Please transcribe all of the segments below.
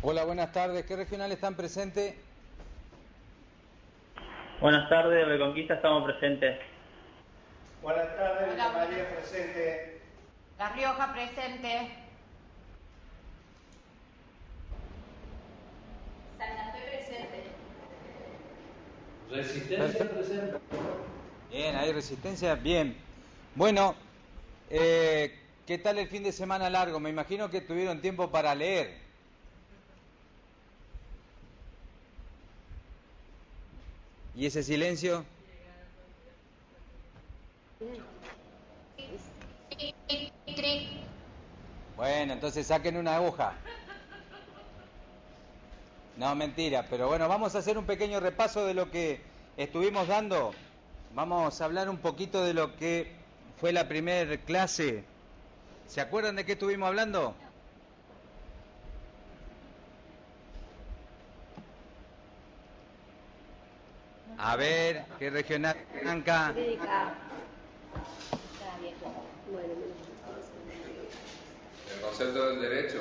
Hola, buenas tardes. ¿Qué regional están presentes? Buenas tardes, Reconquista, estamos presentes. Buenas tardes, Hola, Villa María buenas. presente. La Rioja presente. Santa Fe presente. Resistencia presente. Bien, ¿hay resistencia? Bien. Bueno, ¿qué tal el fin de semana largo? Me imagino que tuvieron tiempo para leer. ¿Y ese silencio? Bueno, entonces saquen una hoja. No, mentira, pero bueno, vamos a hacer un pequeño repaso de lo que estuvimos dando. Vamos a hablar un poquito de lo que fue la primera clase. ¿Se acuerdan de qué estuvimos hablando? A ver, ¿qué regional arranca? El concepto del derecho.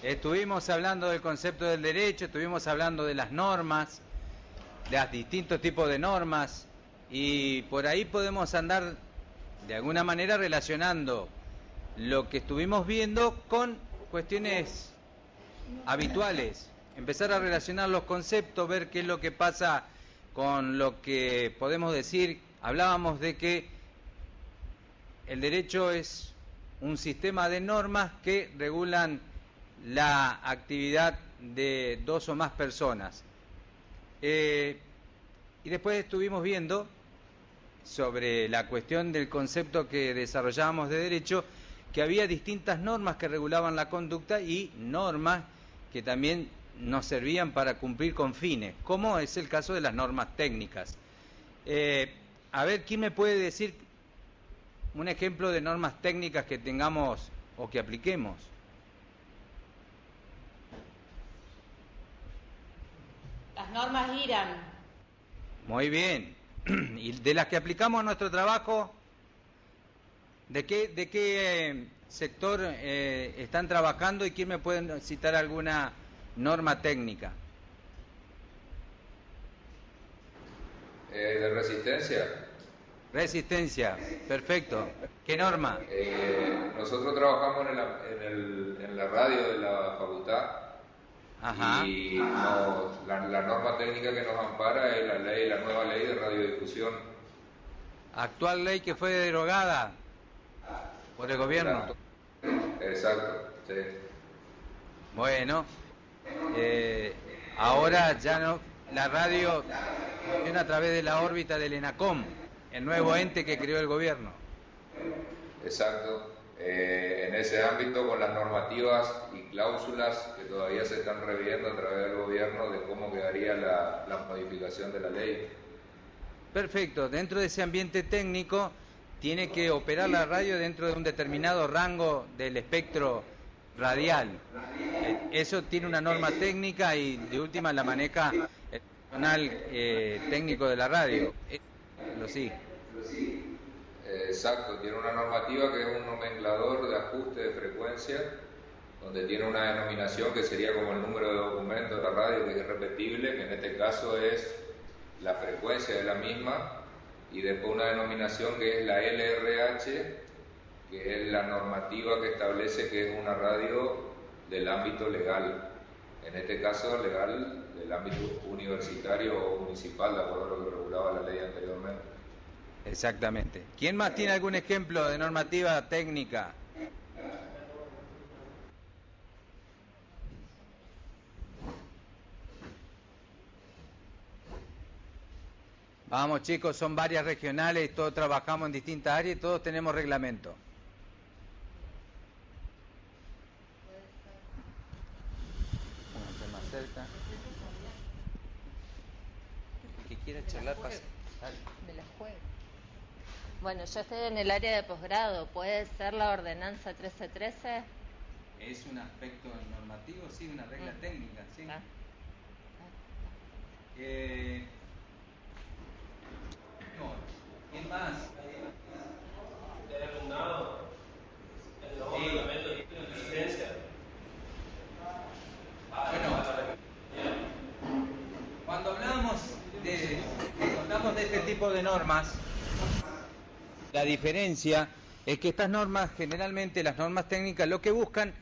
Estuvimos hablando del concepto del derecho, estuvimos hablando de las normas, de los distintos tipos de normas, y por ahí podemos andar de alguna manera relacionando lo que estuvimos viendo con cuestiones habituales, empezar a relacionar los conceptos, ver qué es lo que pasa con lo que podemos decir. Hablábamos de que el derecho es un sistema de normas que regulan la actividad de dos o más personas. Y después estuvimos viendo sobre la cuestión del concepto que desarrollábamos de derecho, que había distintas normas que regulaban la conducta y normas que también nos servían para cumplir con fines, como es el caso de las normas técnicas. A ver, ¿quién me puede decir un ejemplo de normas técnicas que tengamos o que apliquemos? Las normas IRAN. Muy bien. ¿Y de las que aplicamos a nuestro trabajo? ¿De qué sector están trabajando y quién me puede citar alguna norma técnica? De resistencia. Resistencia, perfecto. ¿Qué norma? Nosotros trabajamos en la radio de la facultad. Ajá. Y la norma técnica que nos ampara es la nueva ley de radiodifusión. Actual ley que fue derogada por el gobierno. Exacto, sí. Bueno, ahora ya no, la radio funciona a través de la órbita del ENACOM, el nuevo ente que creó el gobierno. Exacto. En ese ámbito, con las normativas y cláusulas que todavía se están reviendo a través del gobierno de cómo quedaría la modificación de la ley. Perfecto, dentro de ese ambiente técnico tiene que operar la radio dentro de un determinado rango del espectro radial. Eso tiene una norma técnica y de última la maneja el personal técnico de la radio. Sí. Exacto, tiene una normativa que es un nomenclador de ajuste de frecuencia, donde tiene una denominación que sería como el número de documento de la radio, que es irrepetible, que en este caso es la frecuencia de la misma, y después una denominación que es la LRH, que es la normativa que establece que es una radio del ámbito legal, en este caso legal del ámbito universitario o municipal, de acuerdo a lo que regulaba la ley anteriormente. Exactamente. ¿Quién más tiene algún ejemplo de normativa técnica? Vamos chicos, son varias regionales, todos trabajamos en distintas áreas y todos tenemos reglamento. Pónganse más cerca. El que quiera charlar, pase. Me la juego. Bueno, yo estoy en el área de posgrado. ¿Puede ser la ordenanza 1313? Es un aspecto normativo, sí, una regla técnica, sí. ¿Quién más? ¿Del alumnado? ¿El nuevo reglamento de resistencia? tipos de normas, la diferencia es que estas normas, generalmente las normas técnicas, lo que buscan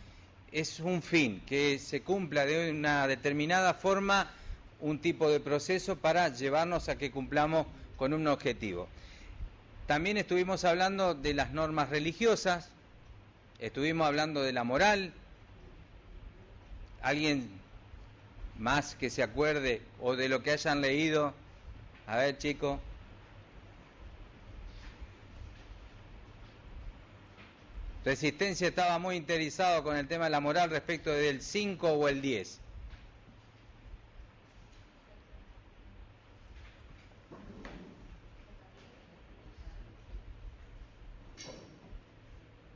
es un fin, que se cumpla de una determinada forma un tipo de proceso para llevarnos a que cumplamos con un objetivo. También estuvimos hablando de las normas religiosas, estuvimos hablando de la moral. ¿Alguien más que se acuerde o de lo que hayan leído? A ver, chicos. Resistencia estaba muy interesado con el tema de la moral respecto del 5 o el 10.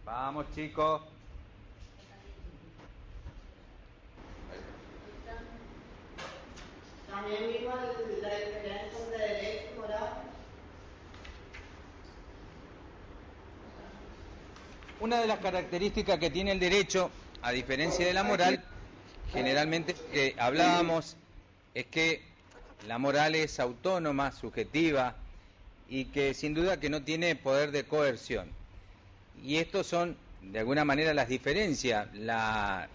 Vamos, chicos. También vimos la diferencia entre derecho y moral. Una de las características que tiene el derecho, a diferencia de la moral, generalmente que hablábamos, es que la moral es autónoma, subjetiva, y que sin duda que no tiene poder de coerción. Y estos son, de alguna manera, las diferencias. La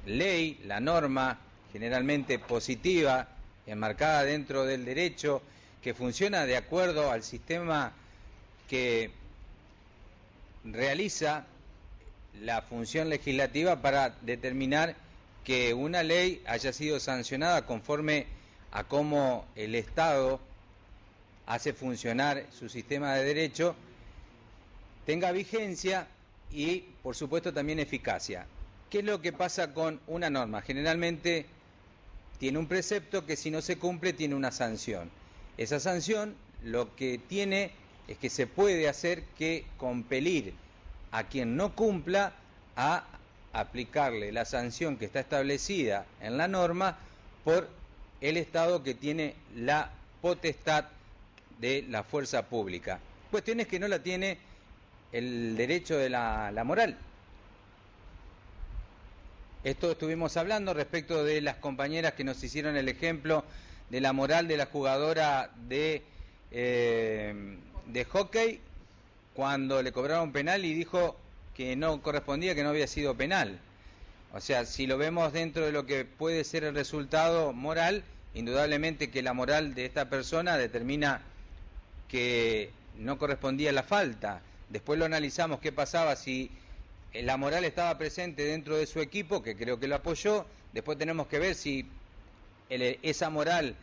ley, la norma, generalmente positiva, enmarcada dentro del derecho, que funciona de acuerdo al sistema que realiza la función legislativa para determinar que una ley haya sido sancionada conforme a cómo el Estado hace funcionar su sistema de derecho, tenga vigencia y, por supuesto, también eficacia. ¿Qué es lo que pasa con una norma? Generalmente tiene un precepto que, si no se cumple, tiene una sanción. Esa sanción lo que tiene es que se puede hacer que compelir a quien no cumpla a aplicarle la sanción que está establecida en la norma por el Estado que tiene la potestad de la fuerza pública. Cuestión es que no la tiene el derecho de la moral. Esto estuvimos hablando respecto de las compañeras que nos hicieron el ejemplo de la moral de la jugadora de hockey cuando le cobraron penal y dijo que no correspondía, que no había sido penal. O sea, si lo vemos dentro de lo que puede ser el resultado moral, indudablemente que la moral de esta persona determina que no correspondía la falta. Después lo analizamos qué pasaba si la moral estaba presente dentro de su equipo, que creo que lo apoyó. Después tenemos que ver si esa moral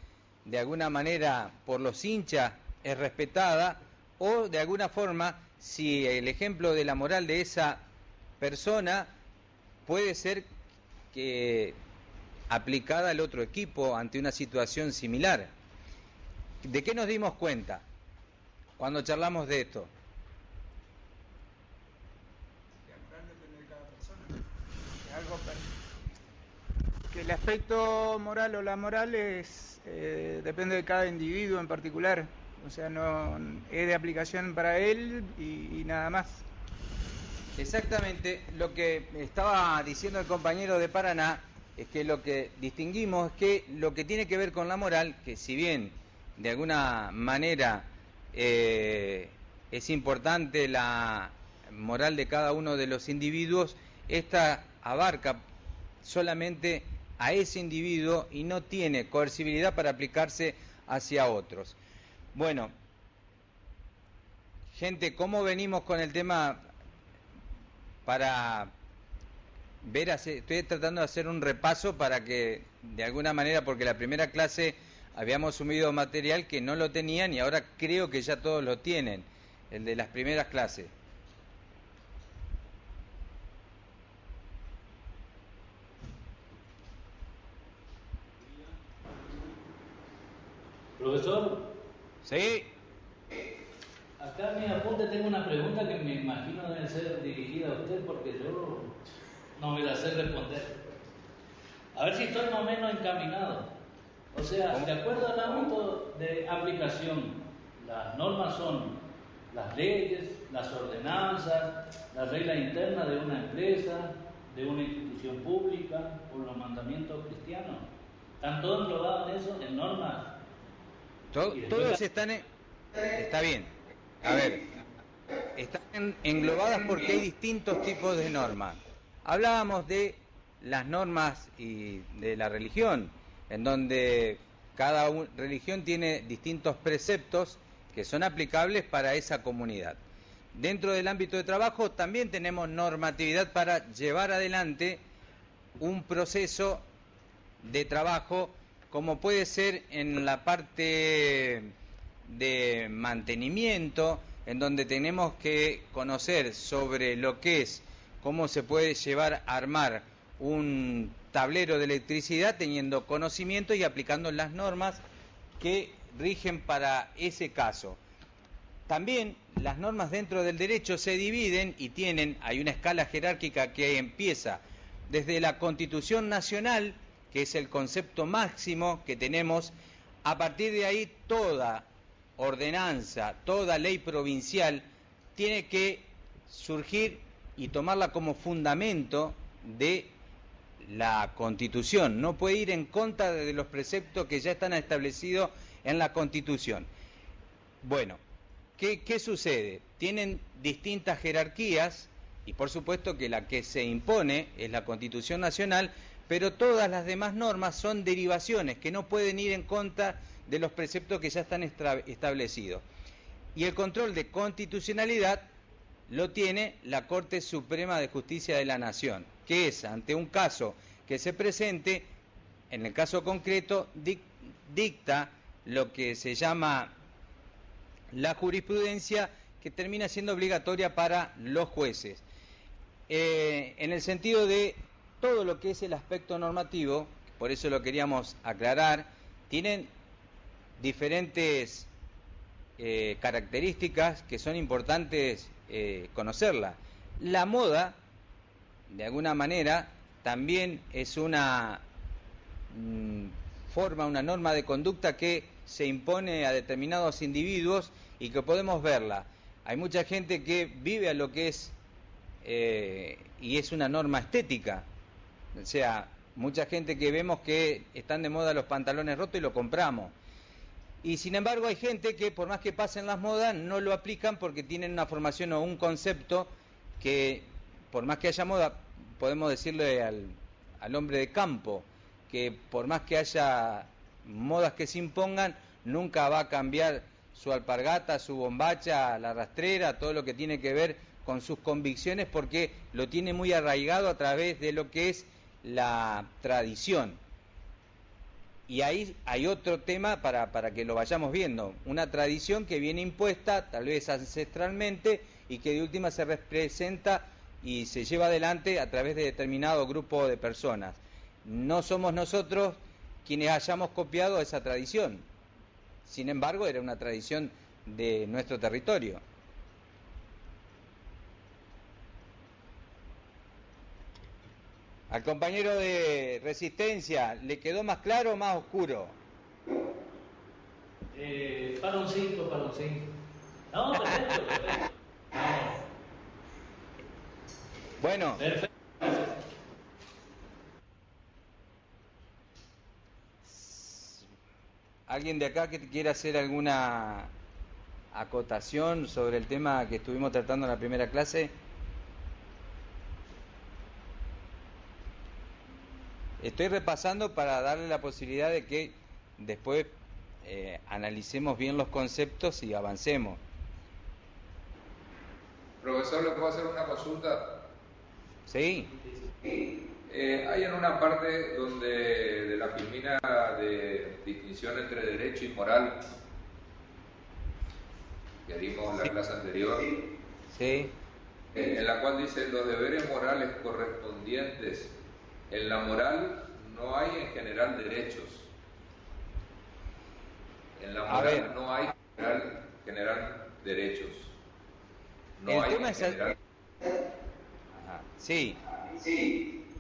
de alguna manera por los hinchas es respetada, o de alguna forma si el ejemplo de la moral de esa persona puede ser que aplicada al otro equipo ante una situación similar. ¿De qué nos dimos cuenta cuando charlamos de esto? Que el aspecto moral o la moral depende de cada individuo en particular, o sea, no es de aplicación para él y nada más. Exactamente, lo que estaba diciendo el compañero de Paraná es que lo que distinguimos es que lo que tiene que ver con la moral, que si bien de alguna manera es importante la moral de cada uno de los individuos, esta abarca solamente a ese individuo y no tiene coercibilidad para aplicarse hacia otros. Bueno, gente, ¿cómo venimos con el tema para ver? Estoy tratando de hacer un repaso para que, de alguna manera, porque la primera clase habíamos subido material que no lo tenían y ahora creo que ya todos lo tienen, el de las primeras clases. Profesor, ¿Sí? acá en mi apunte tengo una pregunta que me imagino debe ser dirigida a usted porque yo no me la sé responder. A ver si estoy más o menos encaminado. O sea, de acuerdo al ámbito de aplicación, las normas son las leyes, las ordenanzas, las reglas internas de una empresa, de una institución pública, o los mandamientos cristianos. ¿Están todos englobados en eso, en normas? Todos están Está bien. A ver, están englobadas porque hay distintos tipos de normas. Hablábamos de las normas y de la religión, en donde cada religión tiene distintos preceptos que son aplicables para esa comunidad. Dentro del ámbito de trabajo también tenemos normatividad para llevar adelante un proceso de trabajo, como puede ser en la parte de mantenimiento, en donde tenemos que conocer sobre lo que es, cómo se puede llevar a armar un tablero de electricidad teniendo conocimiento y aplicando las normas que rigen para ese caso. También las normas dentro del derecho se dividen y hay una escala jerárquica que empieza desde la Constitución Nacional, que es el concepto máximo que tenemos. A partir de ahí, toda ordenanza, toda ley provincial tiene que surgir y tomarla como fundamento de la Constitución. No puede ir en contra de los preceptos que ya están establecidos en la Constitución. Bueno, ¿qué sucede? Tienen distintas jerarquías y por supuesto que la que se impone es la Constitución Nacional, pero todas las demás normas son derivaciones que no pueden ir en contra de los preceptos que ya están establecidos. Y el control de constitucionalidad lo tiene la Corte Suprema de Justicia de la Nación, que es, ante un caso que se presente, en el caso concreto, dicta lo que se llama la jurisprudencia, que termina siendo obligatoria para los jueces. En el sentido de todo lo que es el aspecto normativo, por eso lo queríamos aclarar, tienen diferentes características que son importantes conocerla. La moda, de alguna manera, también es una una norma de conducta que se impone a determinados individuos y que podemos verla. Hay mucha gente que vive a lo que es y es una norma estética. O sea, mucha gente que vemos que están de moda los pantalones rotos y lo compramos. Y sin embargo hay gente que por más que pasen las modas no lo aplican porque tienen una formación o un concepto que por más que haya moda, podemos decirle al hombre de campo que por más que haya modas que se impongan, nunca va a cambiar su alpargata, su bombacha, la rastrera, todo lo que tiene que ver con sus convicciones, porque lo tiene muy arraigado a través de lo que es la tradición. Y ahí hay otro tema para que lo vayamos viendo, una tradición que viene impuesta tal vez ancestralmente y que de última se representa y se lleva adelante a través de determinado grupo de personas. No somos nosotros quienes hayamos copiado esa tradición, sin embargo era una tradición de nuestro territorio. Al compañero de Resistencia, ¿le quedó más claro o más oscuro? Para un 5. No, perfecto. Vamos. Bueno. Perfecto. ¿Alguien de acá que quiera hacer alguna acotación sobre el tema que estuvimos tratando en la primera clase? Estoy repasando para darle la posibilidad de que después analicemos bien los conceptos y avancemos. Profesor, ¿le puedo hacer una consulta? ¿Sí? Hay en una parte donde de la filmina de distinción entre derecho y moral que dimos en la clase anterior, Sí. En la cual dice los deberes morales correspondientes. En la moral no hay en general derechos. En la moral no hay general derechos. No El hay tema en es general. Ajá. Sí.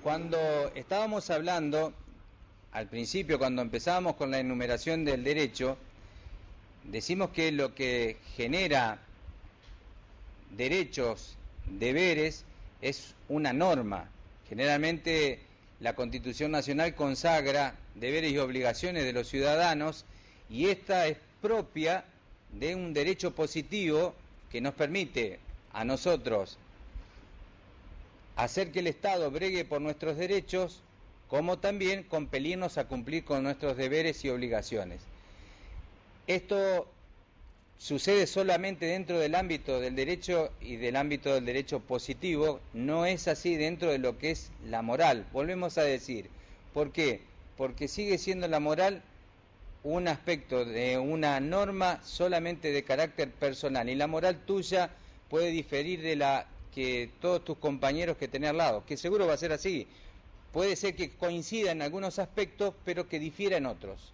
Cuando estábamos hablando, al principio, cuando empezábamos con la enumeración del derecho, decimos que lo que genera derechos, deberes, es una norma. Generalmente la Constitución Nacional consagra deberes y obligaciones de los ciudadanos y esta es propia de un derecho positivo que nos permite a nosotros hacer que el Estado bregue por nuestros derechos, como también compelirnos a cumplir con nuestros deberes y obligaciones. Esto sucede solamente dentro del ámbito del derecho y del ámbito del derecho positivo, no es así dentro de lo que es la moral. Volvemos a decir, ¿por qué? Porque sigue siendo la moral un aspecto de una norma solamente de carácter personal, y la moral tuya puede diferir de la que todos tus compañeros que tenés al lado, que seguro va a ser así. Puede ser que coincida en algunos aspectos, pero que difiera en otros.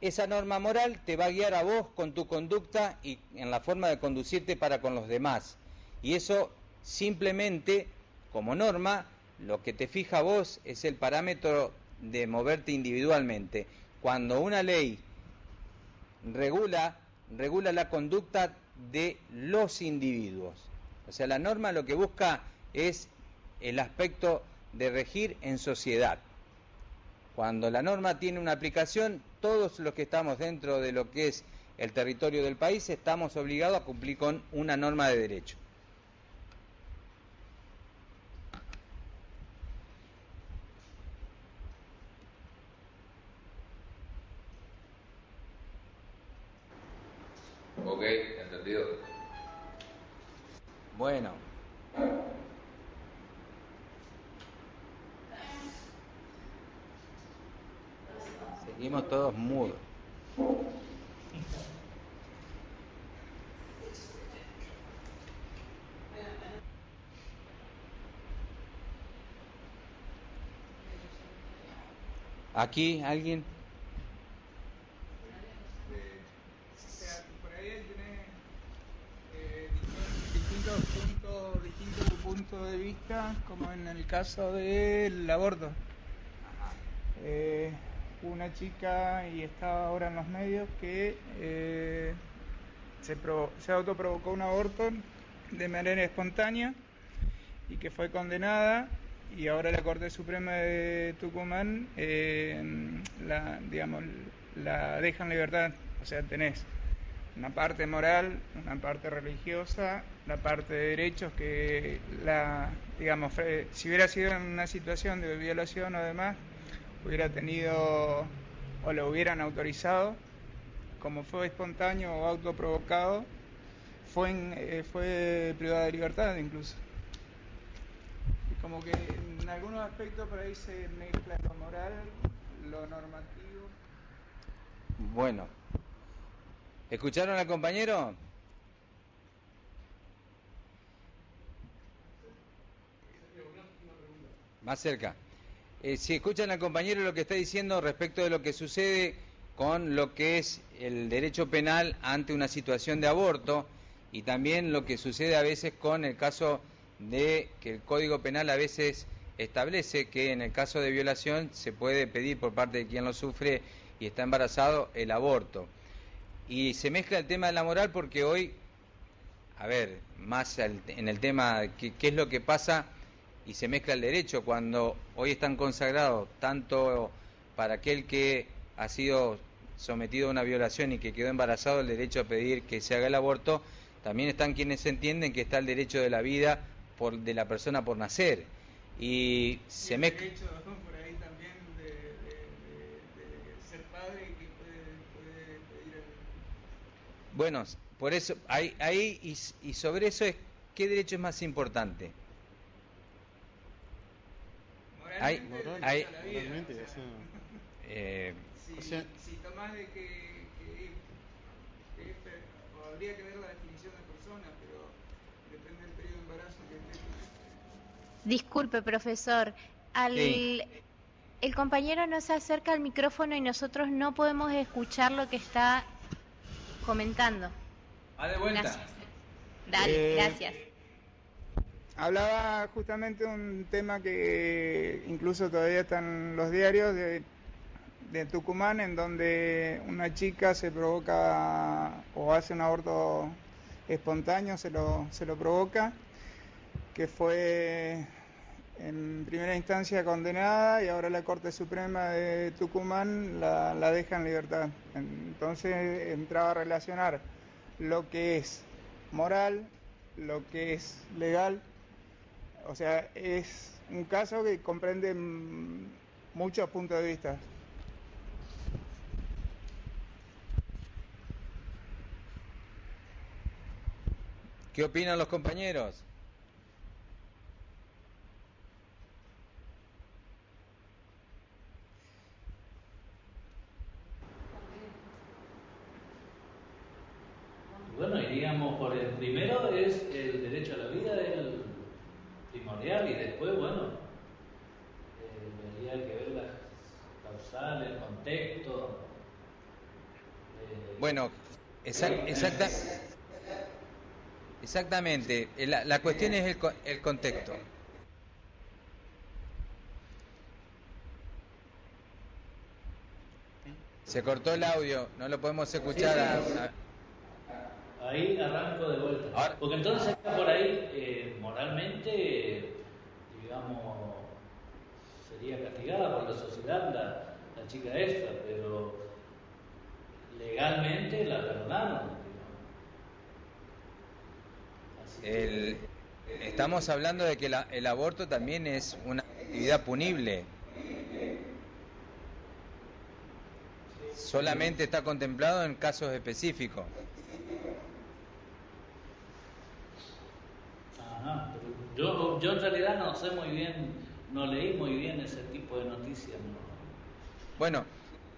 Esa norma moral te va a guiar a vos con tu conducta y en la forma de conducirte para con los demás. Y eso simplemente, como norma, lo que te fija a vos es el parámetro de moverte individualmente. Cuando una ley regula la conducta de los individuos. O sea, la norma lo que busca es el aspecto de regir en sociedad. Cuando la norma tiene una aplicación, todos los que estamos dentro de lo que es el territorio del país estamos obligados a cumplir con una norma de derecho. Ok, entendido. Bueno. Seguimos todos mudos. ¿Aquí alguien? O sea, por ahí tenés distintos puntos de vista, como en el caso del aborto. Una chica, y está ahora en los medios, que se autoprovocó un aborto de manera espontánea y que fue condenada, y ahora la Corte Suprema de Tucumán la deja en libertad. O sea, tenés una parte moral, una parte religiosa, la parte de derechos que si hubiera sido en una situación de violación o demás, hubiera tenido o lo hubieran autorizado. Como fue espontáneo o autoprovocado, fue privada de libertad incluso. Y como que en algunos aspectos por ahí se mezcla lo moral, lo normativo. Bueno, ¿escucharon al compañero? Más cerca. Si escuchan al compañero lo que está diciendo respecto de lo que sucede con lo que es el derecho penal ante una situación de aborto, y también lo que sucede a veces con el caso de que el Código Penal a veces establece que en el caso de violación se puede pedir por parte de quien lo sufre y está embarazado el aborto. Y se mezcla el tema de la moral porque hoy, en el tema de qué es lo que pasa, y se mezcla el derecho cuando hoy están consagrados tanto para aquel que ha sido sometido a una violación y que quedó embarazado el derecho a pedir que se haga el aborto, también están quienes entienden que está el derecho de la vida de la persona por nacer, y se mezcla el derecho por ahí también de ser padre, que puede pedir Bueno, por eso ahí y sobre eso es ¿qué derecho es más importante? Moralmente, si tomás de que habría que ver la definición de persona, pero depende del periodo de embarazo que esté. Disculpe, profesor, Sí. el compañero no se acerca al micrófono y nosotros no podemos escuchar lo que está comentando. De vuelta. Gracias. Dale, gracias. Hablaba justamente de un tema que incluso todavía está en los diarios de Tucumán, en donde una chica se provoca o hace un aborto espontáneo, se lo provoca, que fue en primera instancia condenada y ahora la Corte Suprema de Tucumán la deja en libertad. Entonces entraba a relacionar lo que es moral, lo que es legal, o sea, es un caso que comprende muchos puntos de vista. ¿Qué opinan los compañeros? Bueno, iríamos por el primero, es el derecho a la vida, el primordial, y después, bueno, habría que ver las causales, el contexto. Bueno, exactamente. La cuestión es el contexto. Se cortó el audio, no lo podemos escuchar. Ahí arranco de vuelta. Ahora, porque entonces por ahí, moralmente, digamos, sería castigada por la sociedad la chica esta, pero legalmente la perdonaron. Estamos hablando de que el aborto también es una actividad punible. Solamente está contemplado en casos específicos. Ajá, pero yo en realidad no sé muy bien, no leí muy bien ese tipo de noticias. ¿No? Bueno,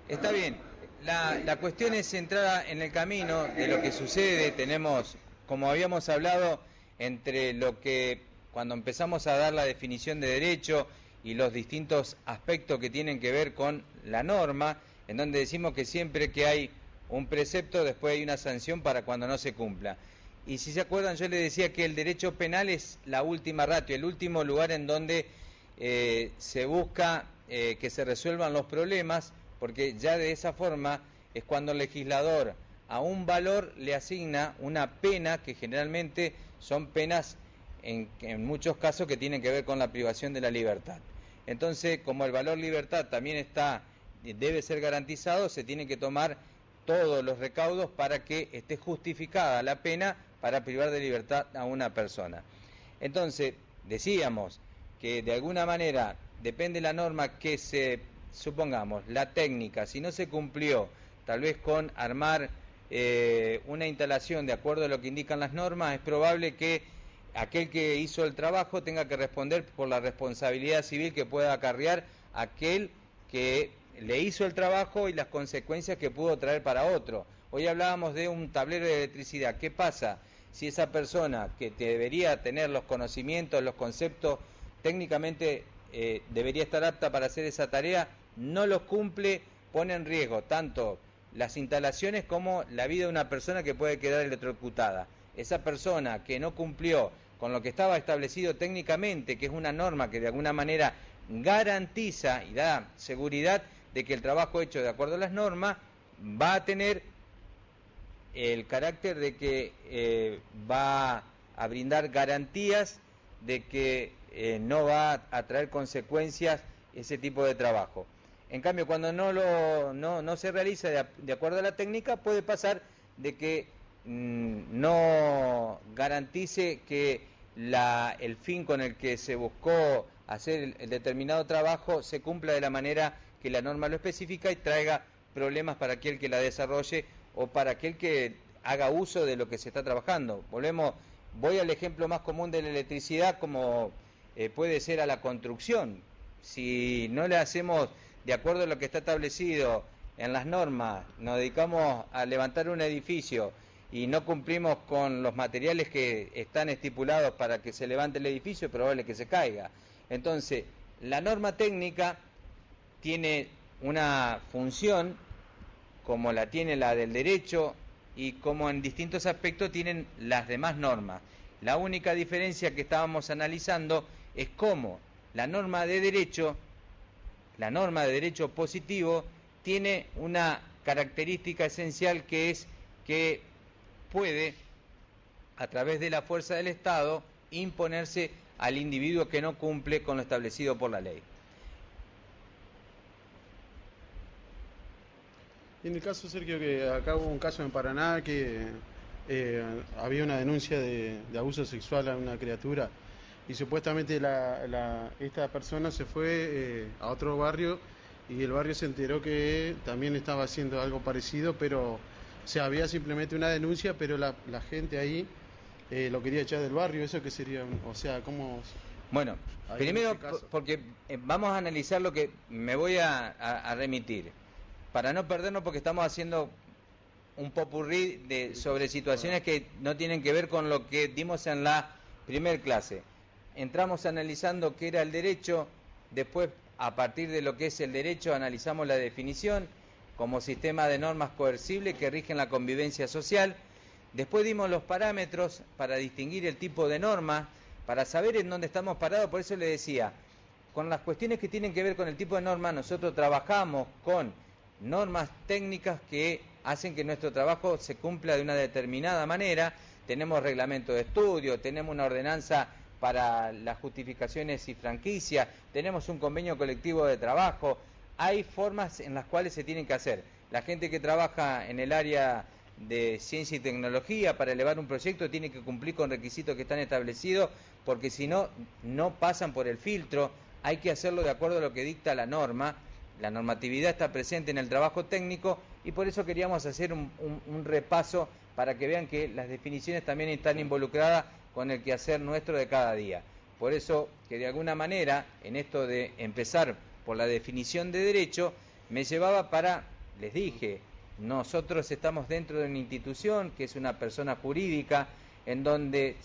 está bien. La cuestión es centrada en el camino de lo que sucede. Tenemos, como habíamos hablado, entre lo que cuando empezamos a dar la definición de derecho y los distintos aspectos que tienen que ver con la norma, en donde decimos que siempre que hay un precepto, después hay una sanción para cuando no se cumpla. Y si se acuerdan, yo les decía que el derecho penal es la última ratio, el último lugar en donde se busca que se resuelvan los problemas, porque ya de esa forma es cuando el legislador a un valor le asigna una pena, que generalmente son penas en muchos casos que tienen que ver con la privación de la libertad. Entonces, como el valor libertad también debe ser garantizado, se tienen que tomar todos los recaudos para que esté justificada la pena para privar de libertad a una persona. Entonces, decíamos que de alguna manera depende la norma que supongamos, la técnica, si no se cumplió, tal vez con armar una instalación de acuerdo a lo que indican las normas, es probable que aquel que hizo el trabajo tenga que responder por la responsabilidad civil que pueda acarrear aquel que le hizo el trabajo y las consecuencias que pudo traer para otro. Hoy hablábamos de un tablero de electricidad. ¿Qué pasa si esa persona que debería tener los conocimientos, los conceptos, técnicamente debería estar apta para hacer esa tarea, no los cumple, pone en riesgo tanto las instalaciones como la vida de una persona que puede quedar electrocutada? Esa persona que no cumplió con lo que estaba establecido técnicamente, que es una norma que de alguna manera garantiza y da seguridad de que el trabajo hecho de acuerdo a las normas va a tener el carácter de que va a brindar garantías de que no va a traer consecuencias ese tipo de trabajo. En cambio, cuando no se realiza de acuerdo a la técnica, puede pasar de que no garantice que el fin con el que se buscó hacer el determinado trabajo se cumpla de la manera que la norma lo especifica y traiga problemas para aquel que la desarrolle o para aquel que haga uso de lo que se está trabajando. Voy al ejemplo más común de la electricidad, como puede ser a la construcción. Si no le hacemos de acuerdo a lo que está establecido en las normas, nos dedicamos a levantar un edificio y no cumplimos con los materiales que están estipulados para que se levante el edificio, es probable que se caiga. Entonces, la norma técnica tiene una función como la tiene la del derecho y como en distintos aspectos tienen las demás normas. La única diferencia que estábamos analizando es cómo la norma de derecho positivo, tiene una característica esencial, que es que puede, a través de la fuerza del Estado, imponerse al individuo que no cumple con lo establecido por la ley. En el caso, Sergio, que acá hubo un caso en Paraná que había una denuncia de abuso sexual a una criatura y supuestamente esta persona se fue a otro barrio y el barrio se enteró que también estaba haciendo algo parecido, pero había simplemente una denuncia, pero la gente ahí lo quería echar del barrio. ¿Eso qué sería? O sea, ¿cómo...? Bueno, primero, porque vamos a analizar lo que me voy a remitir, para no perdernos, porque estamos haciendo un popurrí sobre situaciones que no tienen que ver con lo que dimos en la primer clase. Entramos analizando qué era el derecho, después, a partir de lo que es el derecho, analizamos la definición como sistema de normas coercibles que rigen la convivencia social. Después dimos los parámetros para distinguir el tipo de norma, para saber en dónde estamos parados. Por eso le decía, con las cuestiones que tienen que ver con el tipo de norma, nosotros trabajamos con normas técnicas que hacen que nuestro trabajo se cumpla de una determinada manera. Tenemos reglamento de estudio, tenemos una ordenanza para las justificaciones y franquicias, tenemos un convenio colectivo de trabajo. Hay formas en las cuales se tienen que hacer. La gente que trabaja en el área de ciencia y tecnología para elevar un proyecto tiene que cumplir con requisitos que están establecidos, porque si no, no pasan por el filtro. Hay que hacerlo de acuerdo a lo que dicta la norma. La normatividad está presente en el trabajo técnico y por eso queríamos hacer un repaso para que vean que las definiciones también están involucradas con el quehacer nuestro de cada día. Por eso que de alguna manera, en esto de empezar por la definición de derecho, me llevaba para, les dije, nosotros estamos dentro de una institución que es una persona jurídica, en donde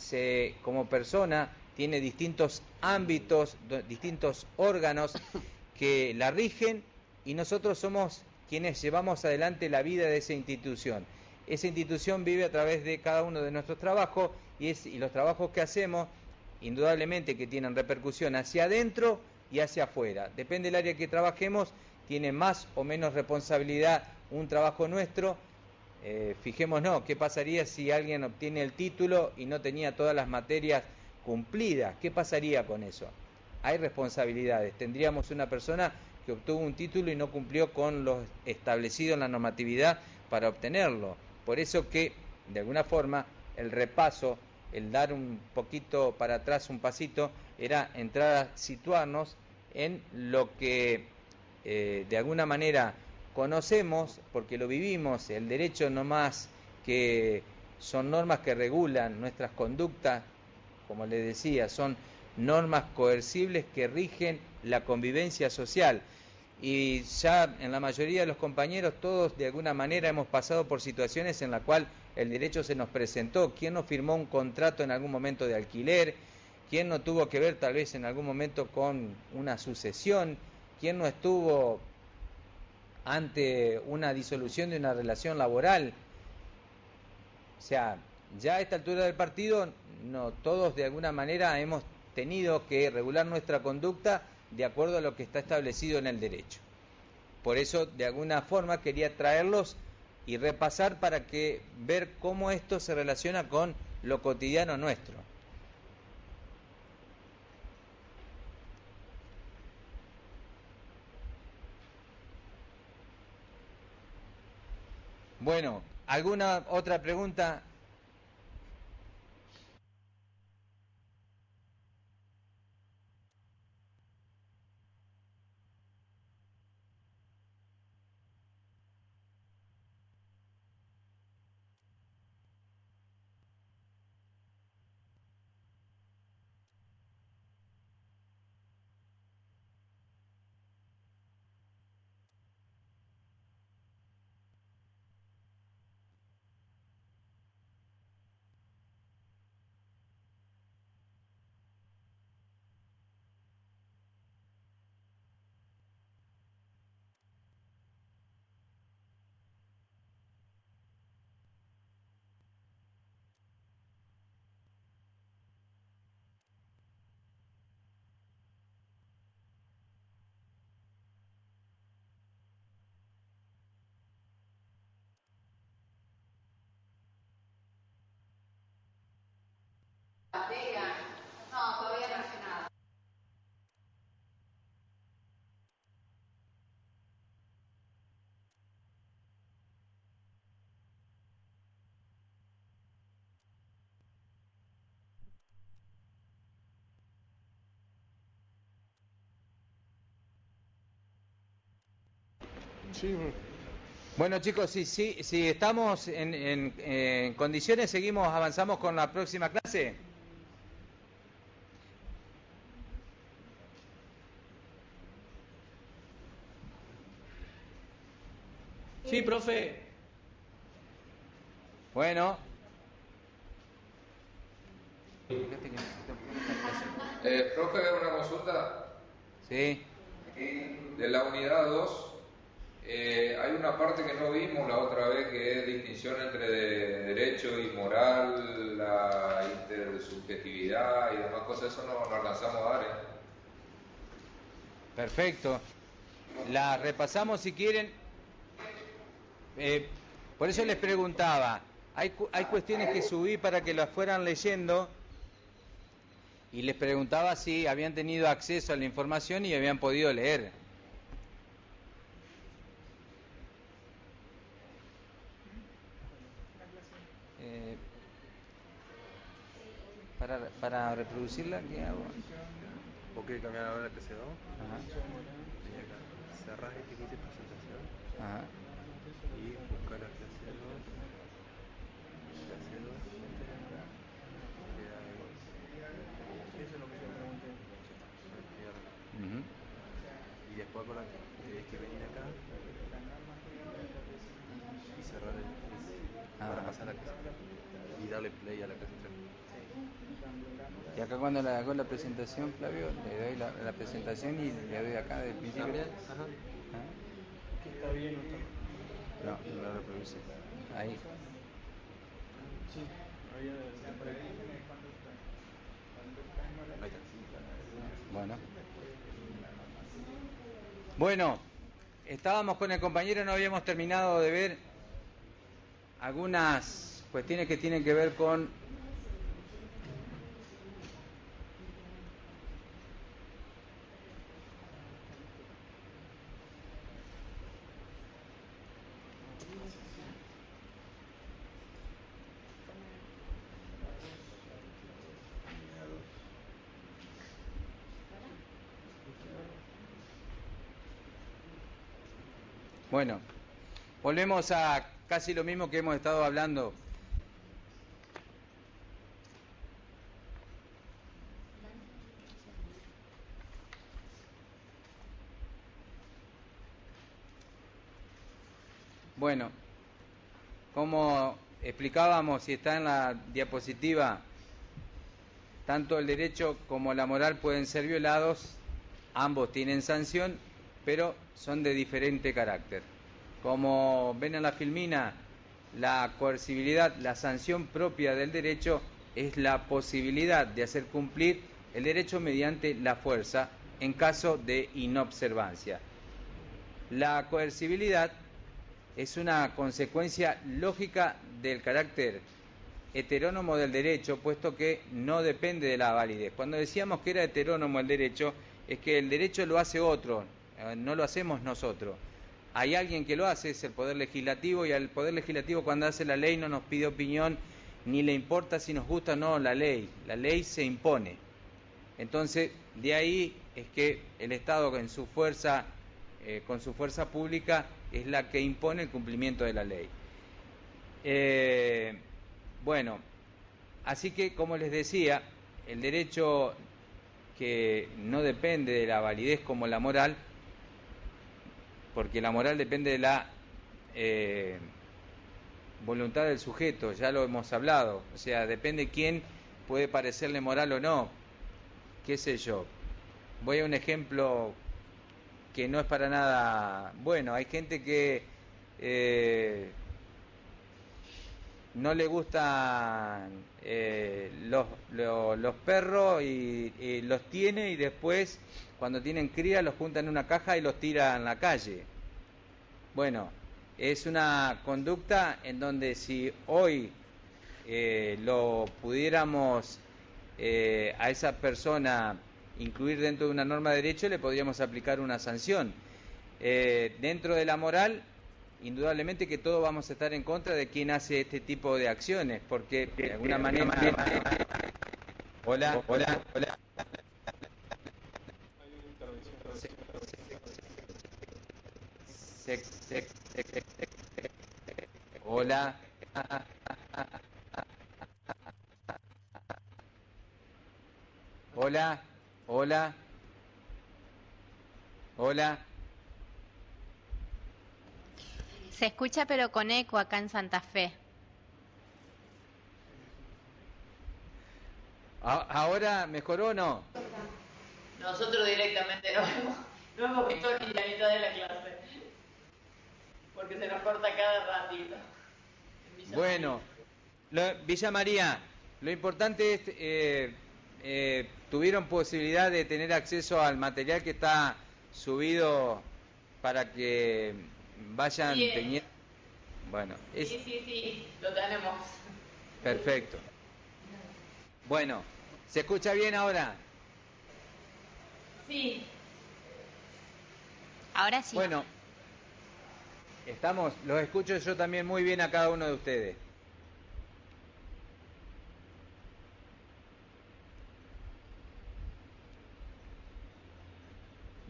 como persona tiene distintos ámbitos, distintos órganos que la rigen, y nosotros somos quienes llevamos adelante la vida de esa institución. Esa institución vive a través de cada uno de nuestros trabajos y los trabajos que hacemos, indudablemente que tienen repercusión hacia adentro y hacia afuera. Depende del área que trabajemos, tiene más o menos responsabilidad un trabajo nuestro. Fijémonos, ¿qué pasaría si alguien obtiene el título y no tenía todas las materias cumplidas? ¿Qué pasaría con eso? Hay responsabilidades. Tendríamos una persona que obtuvo un título y no cumplió con lo establecido en la normatividad para obtenerlo. Por eso que, de alguna forma, el repaso, el dar un poquito para atrás, un pasito, era entrar a situarnos en lo que de alguna manera conocemos, porque lo vivimos. El derecho no más que son normas que regulan nuestras conductas, como les decía, son normas coercibles que rigen la convivencia social. Y ya en la mayoría de los compañeros, todos de alguna manera hemos pasado por situaciones en las cuales el derecho se nos presentó. ¿Quién no firmó un contrato en algún momento de alquiler? ¿Quién no tuvo que ver tal vez en algún momento con una sucesión? ¿Quién no estuvo ante una disolución de una relación laboral? O sea, ya a esta altura del partido, no todos de alguna manera hemos tenido que regular nuestra conducta de acuerdo a lo que está establecido en el derecho. Por eso, de alguna forma, quería traerlos y repasar para ver cómo esto se relaciona con lo cotidiano nuestro. Bueno, ¿alguna otra pregunta? Sí, bueno. Bueno chicos, si estamos en condiciones, seguimos, avanzamos con la próxima clase. Sí, profe. Bueno. Profe, una consulta. Sí. De la unidad 2, hay una parte que no vimos la otra vez, que es distinción entre derecho y moral, la intersubjetividad y demás cosas. Eso no alcanzamos a dar, Perfecto. La repasamos si quieren. Por eso les preguntaba, hay cuestiones que subí para que las fueran leyendo y les preguntaba si habían tenido acceso a la información y habían podido leer. Para reproducirla, ¿qué hago? ¿Vos querés cambiar ahora el PC2? Ajá. Vení acá, cerrás este que dice presentación. Ajá. Y buscar la clase 2. Clase 2. Queda ahí. Eso es lo que yo pregunté. Y después acordate, tenés que venir acá y cerrar el para pasar a la clase 3. Y darle play a la clase 3. Y acá cuando le hago la presentación, Flavio, le doy la presentación y le doy acá del principio. ¿También? Ajá. ¿Que está bien o está mal? No, lo reproduce. Ahí. Sí, ahí Bueno. Bueno, estábamos con el compañero, no habíamos terminado de ver algunas cuestiones que tienen que ver con Bueno, volvemos a casi lo mismo que hemos estado hablando. Bueno, como explicábamos y está en la diapositiva, tanto el derecho como la moral pueden ser violados, ambos tienen sanción, pero son de diferente carácter. Como ven en la filmina, la coercibilidad, la sanción propia del derecho es la posibilidad de hacer cumplir el derecho mediante la fuerza en caso de inobservancia. La coercibilidad es una consecuencia lógica del carácter heterónomo del derecho, puesto que no depende de la validez. Cuando decíamos que era heterónomo el derecho, es que el derecho lo hace otro, no lo hacemos nosotros. Hay alguien que lo hace, es el Poder Legislativo, y al Poder Legislativo cuando hace la ley no nos pide opinión, ni le importa si nos gusta o no la ley se impone. Entonces, de ahí es que el Estado con su fuerza pública es la que impone el cumplimiento de la ley. Bueno, así que como les decía, el derecho que no depende de la validez como la moral, porque la moral depende de la voluntad del sujeto, ya lo hemos hablado, o sea, depende quién puede parecerle moral o no, qué sé yo. Voy a un ejemplo que no es para nada bueno. Hay gente que no le gustan los perros y los tiene, y después cuando tienen cría los junta en una caja y los tira en la calle. Bueno, es una conducta en donde si hoy lo pudiéramos a esa persona incluir dentro de una norma de derecho, le podríamos aplicar una sanción. Dentro de la moral, indudablemente que todos vamos a estar en contra de quien hace este tipo de acciones, porque de alguna manera... Hola. Hola. Hola. Hola. Hola. Se escucha pero con eco acá en Santa Fe. ¿Ahora mejoró o no? Nosotros directamente no hemos visto ni la mitad de la clase. Porque se nos corta cada ratito. Bueno, Villa María, lo importante es, ¿tuvieron posibilidad de tener acceso al material que está subido para que vayan teniendo? Bueno, Sí, lo tenemos. Perfecto. Bueno, ¿se escucha bien ahora? Sí. Ahora sí. Bueno, los escucho yo también muy bien a cada uno de ustedes.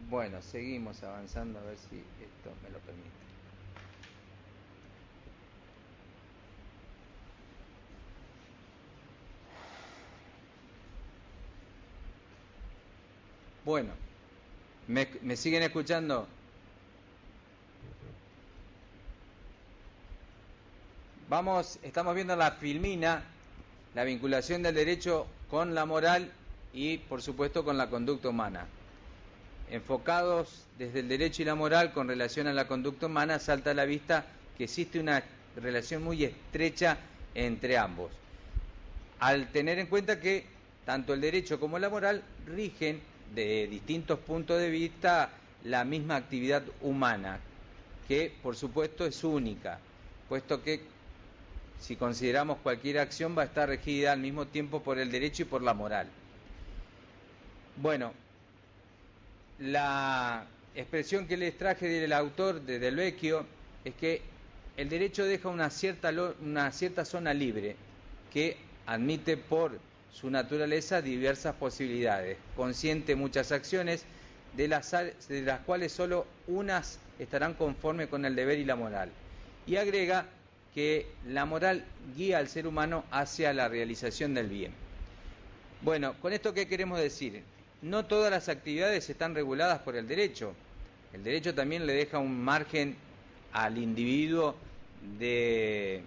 Bueno, seguimos avanzando a ver si esto me lo permite. Bueno, ¿me siguen escuchando? Estamos viendo la filmina, la vinculación del derecho con la moral y, por supuesto, con la conducta humana. Enfocados desde el derecho y la moral con relación a la conducta humana, salta a la vista que existe una relación muy estrecha entre ambos. Al tener en cuenta que tanto el derecho como la moral rigen de distintos puntos de vista la misma actividad humana, que por supuesto es única, puesto que si consideramos cualquier acción va a estar regida al mismo tiempo por el derecho y por la moral. Bueno, la expresión que les traje del autor de Del Vecchio es que el derecho deja una cierta zona libre que admite por su naturaleza diversas posibilidades, consiente muchas acciones de las cuales solo unas estarán conformes con el deber y la moral, y agrega que la moral guía al ser humano hacia la realización del bien. Bueno, ¿con esto qué queremos decir? No todas las actividades están reguladas por el derecho. El derecho también le deja un margen al individuo de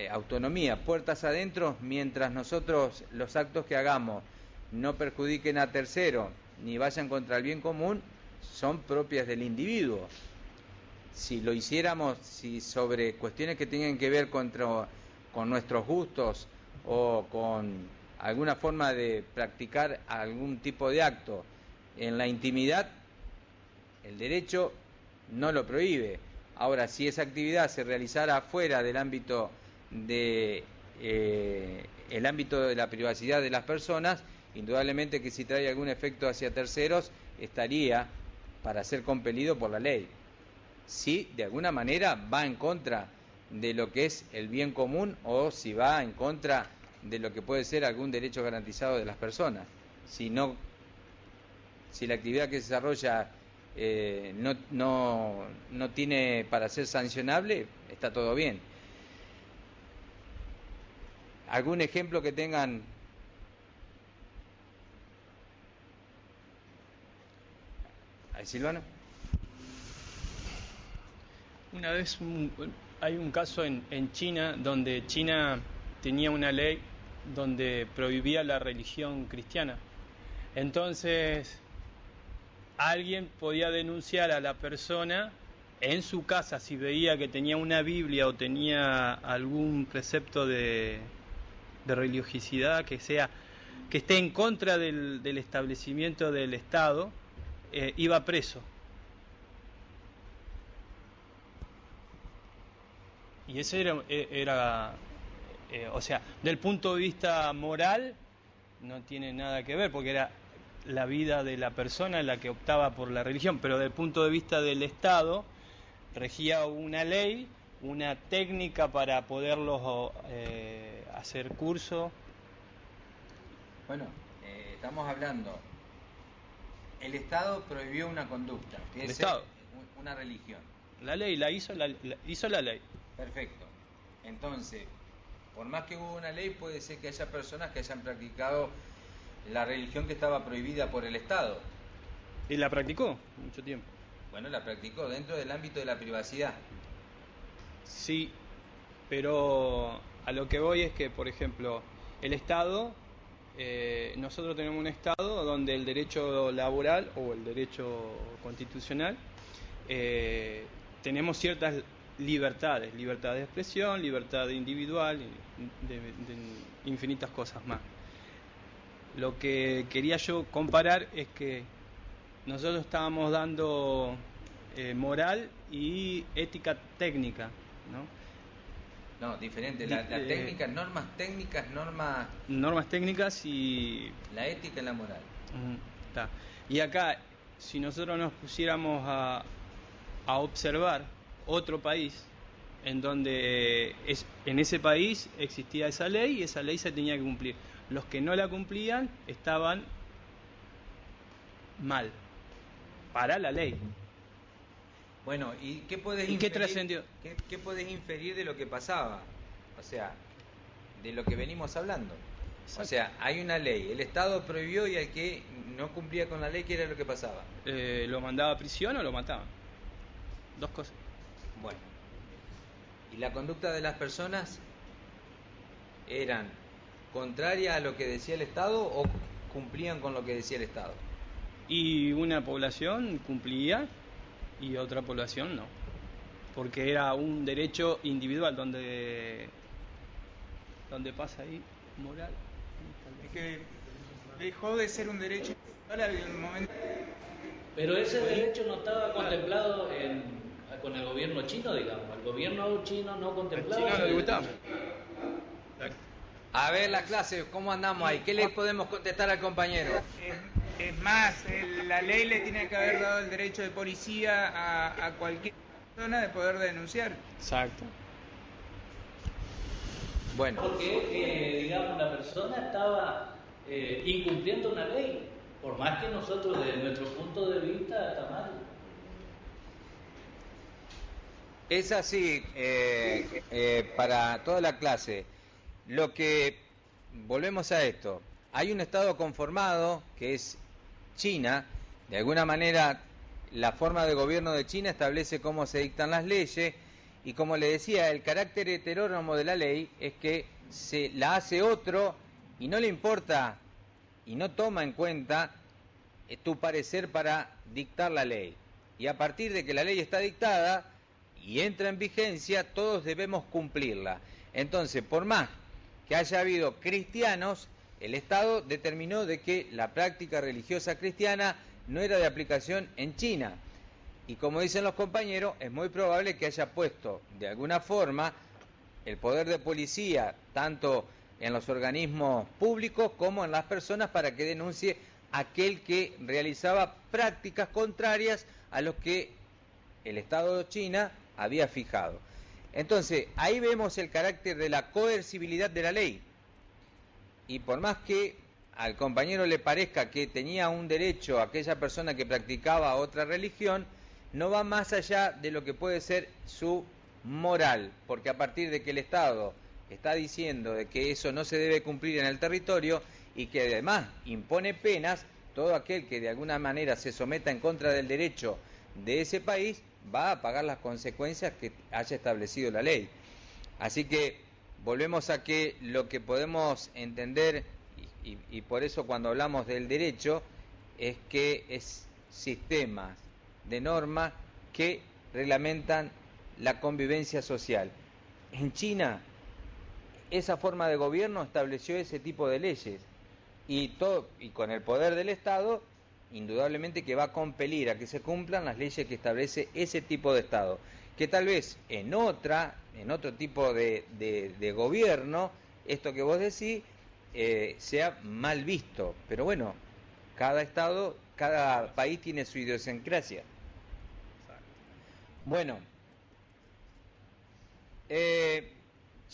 autonomía, puertas adentro, mientras nosotros los actos que hagamos no perjudiquen a terceros ni vayan contra el bien común, son propias del individuo. Si lo hiciéramos sobre cuestiones que tengan que ver con nuestros gustos o con alguna forma de practicar algún tipo de acto en la intimidad, el derecho no lo prohíbe. Ahora, si esa actividad se realizara fuera del ámbito el ámbito de la privacidad de las personas, indudablemente que si trae algún efecto hacia terceros, estaría para ser compelido por la ley. Si de alguna manera va en contra de lo que es el bien común o si va en contra de lo que puede ser algún derecho garantizado de las personas. Si la actividad que se desarrolla no tiene para ser sancionable, está todo bien. ¿Algún ejemplo que tengan? Silvano. Una vez hay un caso en China donde China tenía una ley donde prohibía la religión cristiana. Entonces, alguien podía denunciar a la persona en su casa si veía que tenía una Biblia o tenía algún precepto de religiosidad que esté en contra del establecimiento del Estado, iba preso. Y ese era o sea, del punto de vista moral no tiene nada que ver, porque era la vida de la persona la que optaba por la religión, pero del punto de vista del Estado regía una ley, una técnica para poderlos hacer curso. Bueno, estamos hablando, el Estado prohibió una conducta, que ¿El es Estado? una religión. La ley la hizo la ley. Perfecto. Entonces, por más que hubo una ley, puede ser que haya personas que hayan practicado la religión que estaba prohibida por el Estado. Y la practicó mucho tiempo. Bueno, la practicó dentro del ámbito de la privacidad. Sí, pero a lo que voy es que, por ejemplo, el Estado, nosotros tenemos un Estado donde el derecho laboral o el derecho constitucional, tenemos ciertas libertades, libertad de expresión, libertad individual, de infinitas cosas más. Lo que quería yo comparar es que nosotros estábamos dando moral y ética técnica, ¿no? No, diferente. La técnica, normas técnicas, normas técnicas y la ética y la moral. Está. Y acá, si nosotros nos pusiéramos a observar otro país en donde en ese país existía esa ley y esa ley se tenía que cumplir. Los que no la cumplían estaban mal para la ley. Bueno, ¿y qué puedes inferir? ¿Qué trascendió? ¿Qué puedes inferir de lo que pasaba? O sea, de lo que venimos hablando. Exacto. O sea, hay una ley, el Estado prohibió y al que no cumplía con la ley, ¿qué era lo que pasaba? Lo mandaba a prisión o lo mataban. Dos cosas. Bueno, ¿y la conducta de las personas eran contraria a lo que decía el Estado o cumplían con lo que decía el Estado? Y una población cumplía y otra población no, porque era un derecho individual donde pasa ahí moral. Es que dejó de ser un derecho individual al momento. Pero ese derecho no estaba contemplado con el gobierno chino, digamos. El gobierno chino no contemplaba. El chino no le gustaba. A ver la clase, ¿cómo andamos ahí? ¿Qué le podemos contestar al compañero? Es más, la ley le tiene que haber dado el derecho de policía a cualquier persona de poder denunciar. Exacto. Bueno. Porque, digamos, la persona estaba incumpliendo una ley, por más que nosotros, desde nuestro punto de vista, está mal. Es así, para toda la clase. Lo que, volvemos a esto, hay un Estado conformado que es China. De alguna manera la forma de gobierno de China establece cómo se dictan las leyes y, como le decía, el carácter heterónomo de la ley es que se la hace otro y no le importa y no toma en cuenta tu parecer para dictar la ley. Y a partir de que la ley está dictada y entra en vigencia, todos debemos cumplirla. Entonces, por más que haya habido cristianos, el Estado determinó de que la práctica religiosa cristiana no era de aplicación en China. Y como dicen los compañeros, es muy probable que haya puesto de alguna forma el poder de policía, tanto en los organismos públicos como en las personas, para que denuncie aquel que realizaba prácticas contrarias a los que el Estado de China había fijado. Entonces, ahí vemos el carácter de la coercibilidad de la ley. Y por más que al compañero le parezca que tenía un derecho a aquella persona que practicaba otra religión, no va más allá de lo que puede ser su moral, porque a partir de que el Estado está diciendo de que eso no se debe cumplir en el territorio y que además impone penas, todo aquel que de alguna manera se someta en contra del derecho de ese país va a pagar las consecuencias que haya establecido la ley. Así que volvemos a que lo que podemos entender, y por eso cuando hablamos del derecho, es que es sistemas de normas que reglamentan la convivencia social. En China, esa forma de gobierno estableció ese tipo de leyes y con el poder del Estado, indudablemente que va a compelir a que se cumplan las leyes que establece ese tipo de Estado, que tal vez en otro tipo de gobierno, esto que vos decís, sea mal visto. Pero bueno, cada Estado, cada país tiene su idiosincrasia. Bueno,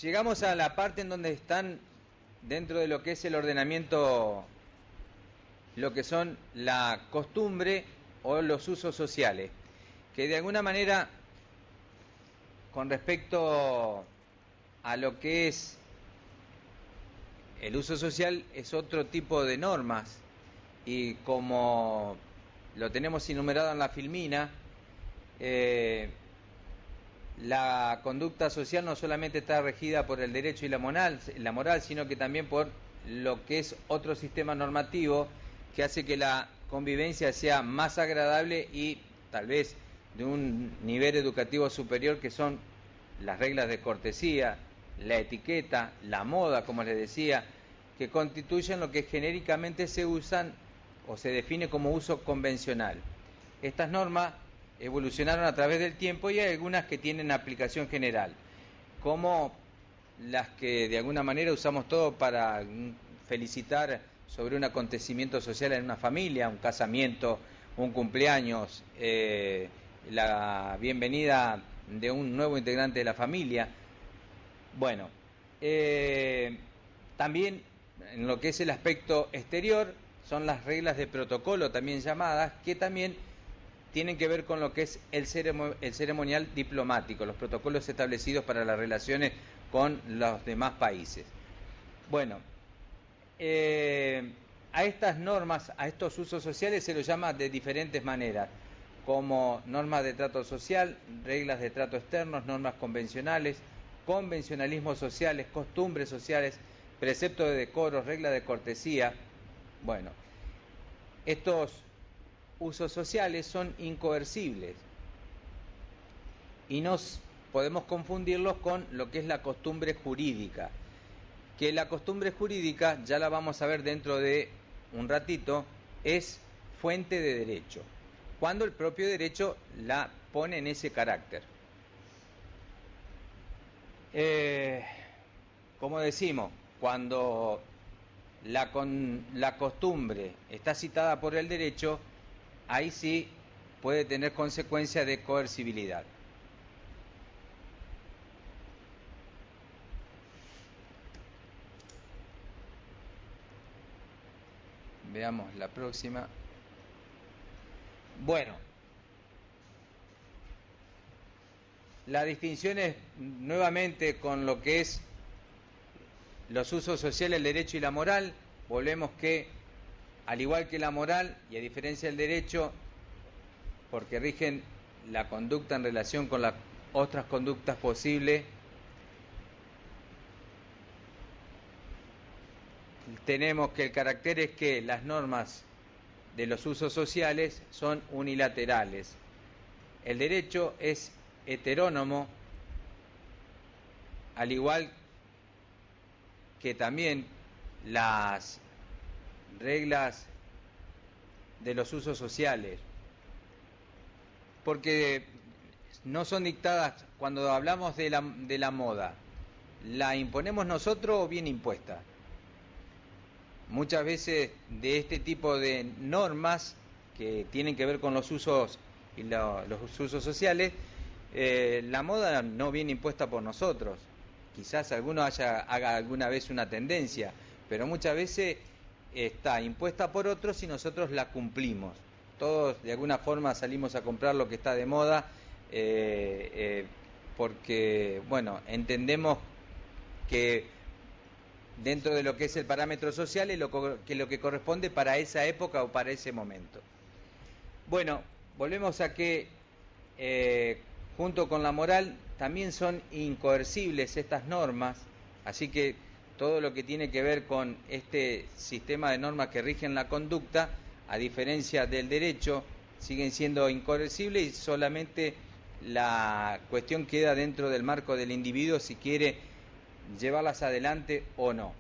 llegamos a la parte en donde están dentro de lo que es el ordenamiento, lo que son la costumbre o los usos sociales. que de alguna manera, con respecto a lo que es el uso social, es otro tipo de normas, y como lo tenemos enumerado en la filmina, la conducta social no solamente está regida por el derecho y la moral, sino que también por lo que es otro sistema normativo que hace que la convivencia sea más agradable y tal vez de un nivel educativo superior, que son las reglas de cortesía, la etiqueta, la moda, como les decía, que constituyen lo que genéricamente se usan o se define como uso convencional. Estas normas evolucionaron a través del tiempo y hay algunas que tienen aplicación general, como las que de alguna manera usamos todos para felicitar sobre un acontecimiento social en una familia, un casamiento, un cumpleaños, la bienvenida de un nuevo integrante de la familia. Bueno, también en lo que es el aspecto exterior son las reglas de protocolo, también llamadas, que también tienen que ver con lo que es el ceremonial diplomático, los protocolos establecidos para las relaciones con los demás países. Bueno, a estas normas, a estos usos sociales se los llama de diferentes maneras, como normas de trato social, reglas de trato externos, normas convencionales, convencionalismos sociales, costumbres sociales, preceptos de decoro, reglas de cortesía. Bueno, estos usos sociales son incoercibles y nos podemos confundirlos con lo que es la costumbre jurídica, que la costumbre jurídica, ya la vamos a ver dentro de un ratito, es fuente de derecho, cuando el propio derecho la pone en ese carácter. Como decimos, cuando la costumbre está citada por el derecho, ahí sí puede tener consecuencias de coercibilidad. Veamos la próxima. Bueno, la distinción es nuevamente con lo que es los usos sociales, el derecho y la moral. Volvemos que, al igual que la moral, y a diferencia del derecho, porque rigen la conducta en relación con las otras conductas posibles, tenemos que el carácter es que las normas de los usos sociales son unilaterales. El derecho es heterónomo, al igual que también las reglas de los usos sociales, porque no son dictadas. Cuando hablamos de la moda, ¿la imponemos nosotros o viene impuesta? Muchas veces de este tipo de normas que tienen que ver con los usos y los usos sociales, la moda no viene impuesta por nosotros. Quizás alguno haga alguna vez una tendencia, pero muchas veces está impuesta por otros y nosotros la cumplimos. Todos de alguna forma salimos a comprar lo que está de moda, porque, bueno, entendemos que dentro de lo que es el parámetro social es lo que corresponde para esa época o para ese momento. Bueno, volvemos a que junto con la moral también son incoercibles estas normas, así que todo lo que tiene que ver con este sistema de normas que rigen la conducta, a diferencia del derecho, siguen siendo incoercibles y solamente la cuestión queda dentro del marco del individuo si quiere llevarlas adelante o no.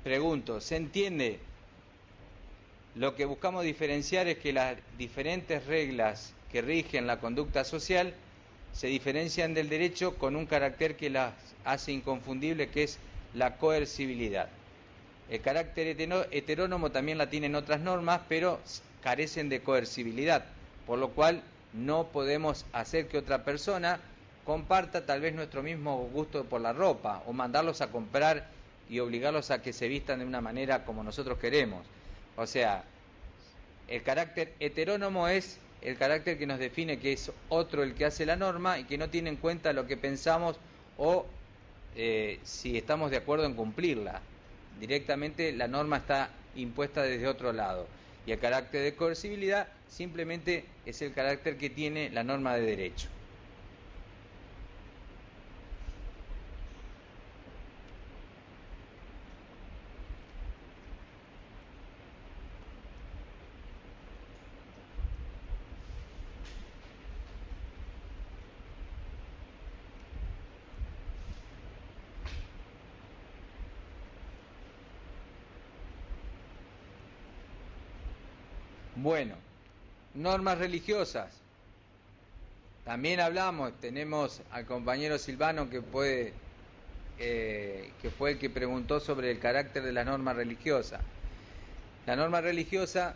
Pregunto, ¿se entiende? Lo que buscamos diferenciar es que las diferentes reglas que rigen la conducta social se diferencian del derecho con un carácter que las hace inconfundible, que es la coercibilidad. El carácter heterónomo también la tienen otras normas, pero carecen de coercibilidad, por lo cual no podemos hacer que otra persona comparta tal vez nuestro mismo gusto por la ropa o mandarlos a comprar y obligarlos a que se vistan de una manera como nosotros queremos. O sea, el carácter heterónomo es el carácter que nos define que es otro el que hace la norma y que no tiene en cuenta lo que pensamos o si estamos de acuerdo en cumplirla. Directamente la norma está impuesta desde otro lado. Y el carácter de coercibilidad simplemente es el carácter que tiene la norma de derecho. Bueno, normas religiosas. También hablamos, tenemos al compañero Silvano que fue el que preguntó sobre el carácter de la norma religiosa. La norma religiosa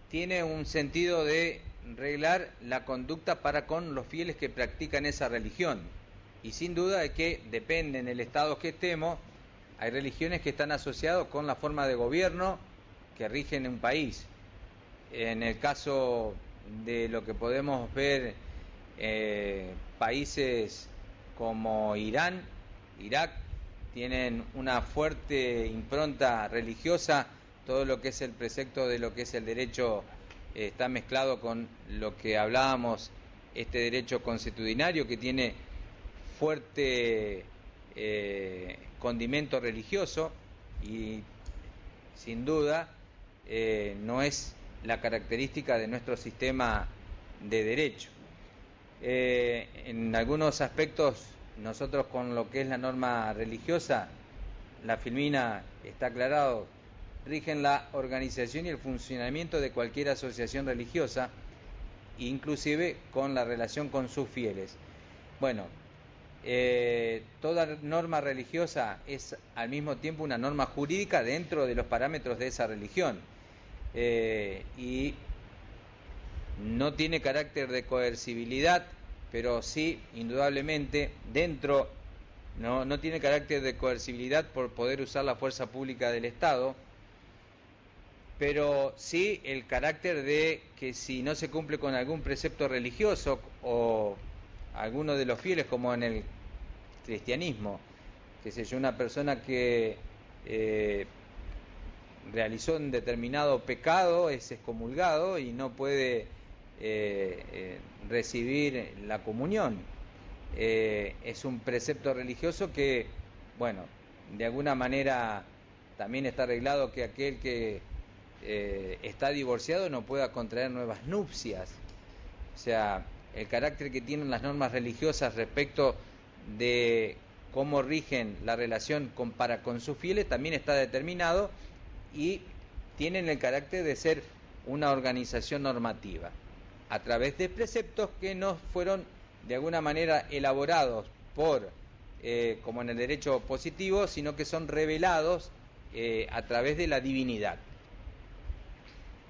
tiene un sentido de reglar la conducta para con los fieles que practican esa religión. Y sin duda es que depende en el estado que estemos, hay religiones que están asociadas con la forma de gobierno que rigen un país. En el caso de lo que podemos ver, países como Irán, Irak, tienen una fuerte impronta religiosa. Todo lo que es el precepto de lo que es el derecho está mezclado con lo que hablábamos, este derecho consuetudinario que tiene fuerte condimento religioso y sin duda no es la característica de nuestro sistema de derecho. En algunos aspectos nosotros con lo que es la norma religiosa, la Filmina está aclarado, rigen la organización y el funcionamiento de cualquier asociación religiosa, inclusive con la relación con sus fieles. Bueno, toda norma religiosa es al mismo tiempo una norma jurídica dentro de los parámetros de esa religión. Y no tiene carácter de coercibilidad, pero sí, indudablemente, dentro, no tiene carácter de coercibilidad por poder usar la fuerza pública del Estado, pero sí el carácter de que si no se cumple con algún precepto religioso o alguno de los fieles, como en el cristianismo, que sé yo, una persona que realizó un determinado pecado es excomulgado y no puede recibir la comunión. Es un precepto religioso que, bueno, de alguna manera también está arreglado que aquel que está divorciado no pueda contraer nuevas nupcias. O sea, el carácter que tienen las normas religiosas respecto de cómo rigen la relación para con sus fieles también está determinado y tienen el carácter de ser una organización normativa a través de preceptos que no fueron de alguna manera elaborados por como en el derecho positivo, sino que son revelados a través de la divinidad.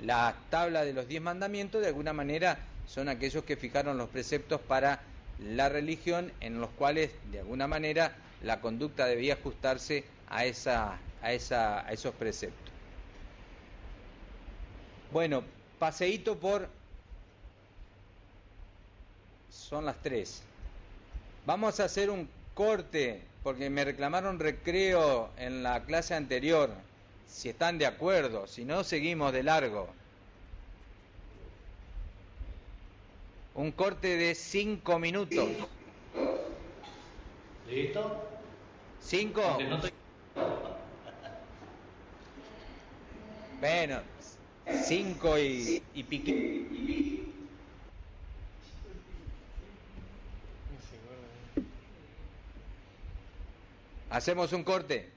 La tabla de los 10 mandamientos de alguna manera son aquellos que fijaron los preceptos para la religión, en los cuales de alguna manera la conducta debía ajustarse a esos preceptos. Bueno, paseíto por... Son las 3. Vamos a hacer un corte porque me reclamaron recreo en la clase anterior. Si están de acuerdo, si no seguimos de largo. Un corte de 5 minutos. ¿Listo? 5. Bueno, 5 y piqué. Hacemos un corte.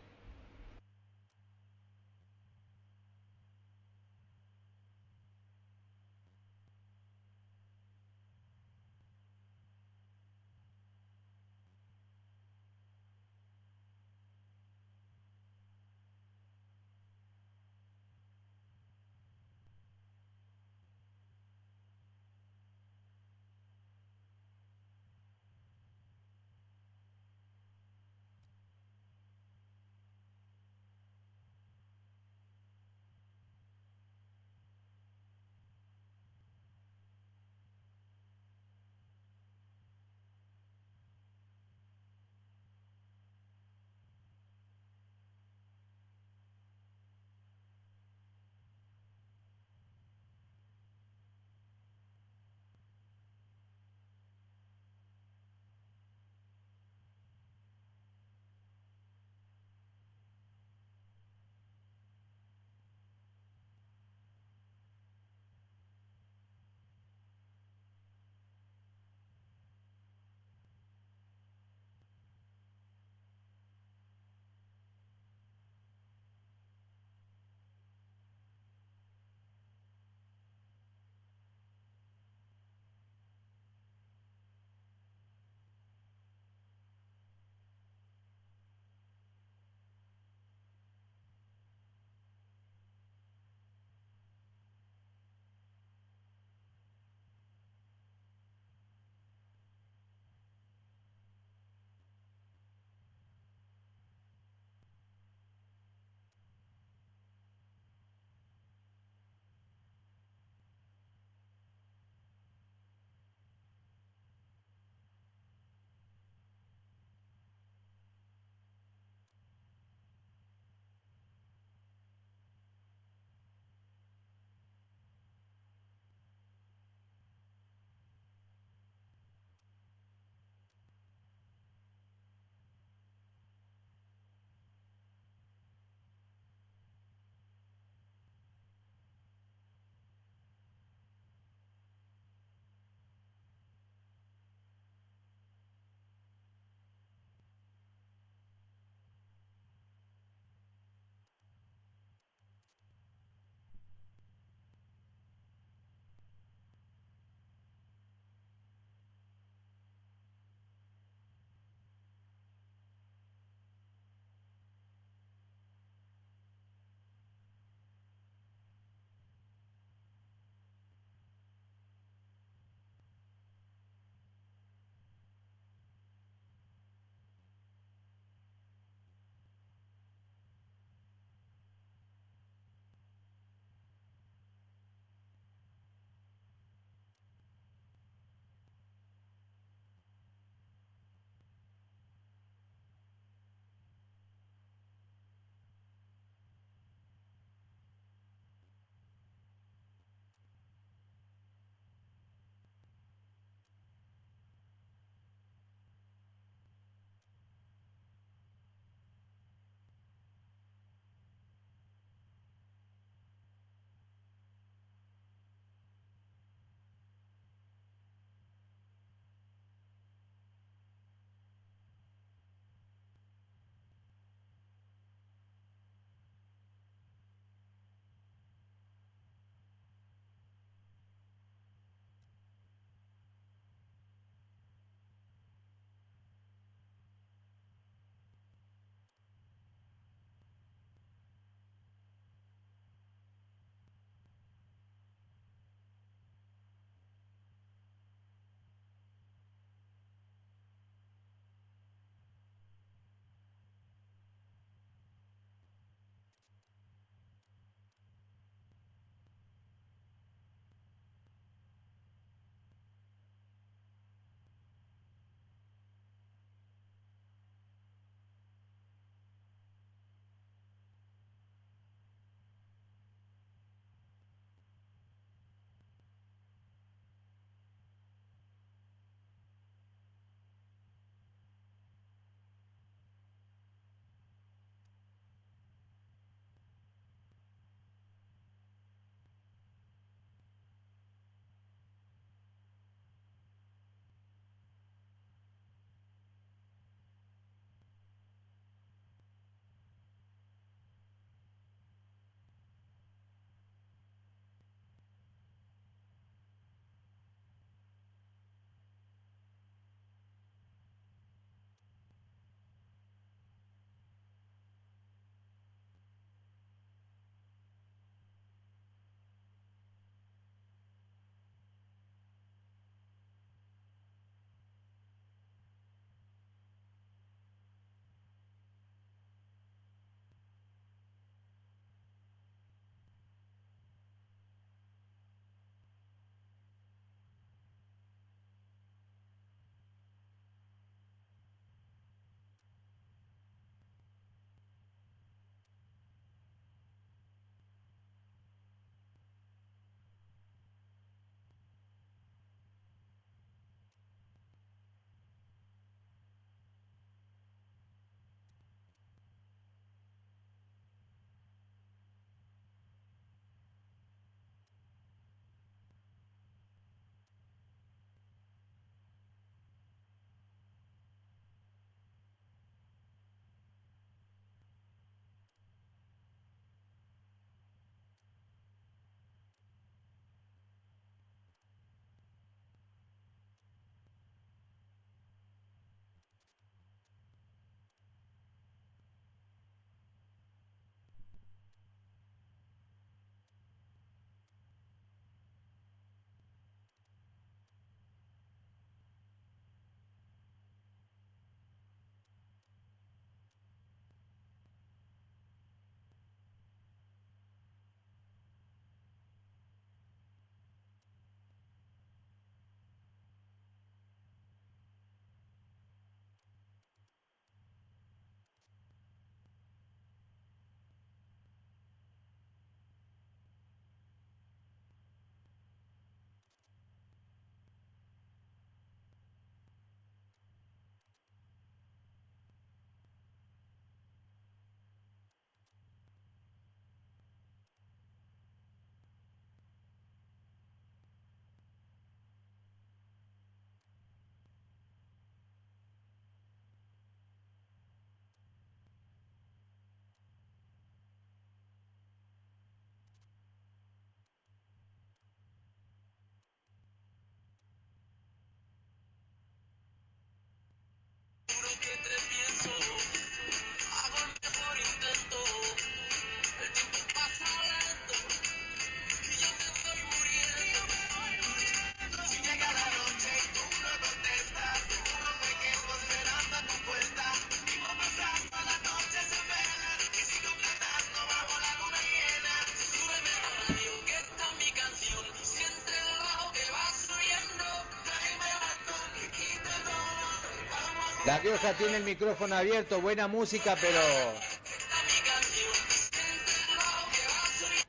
La Rioja tiene el micrófono abierto, buena música, pero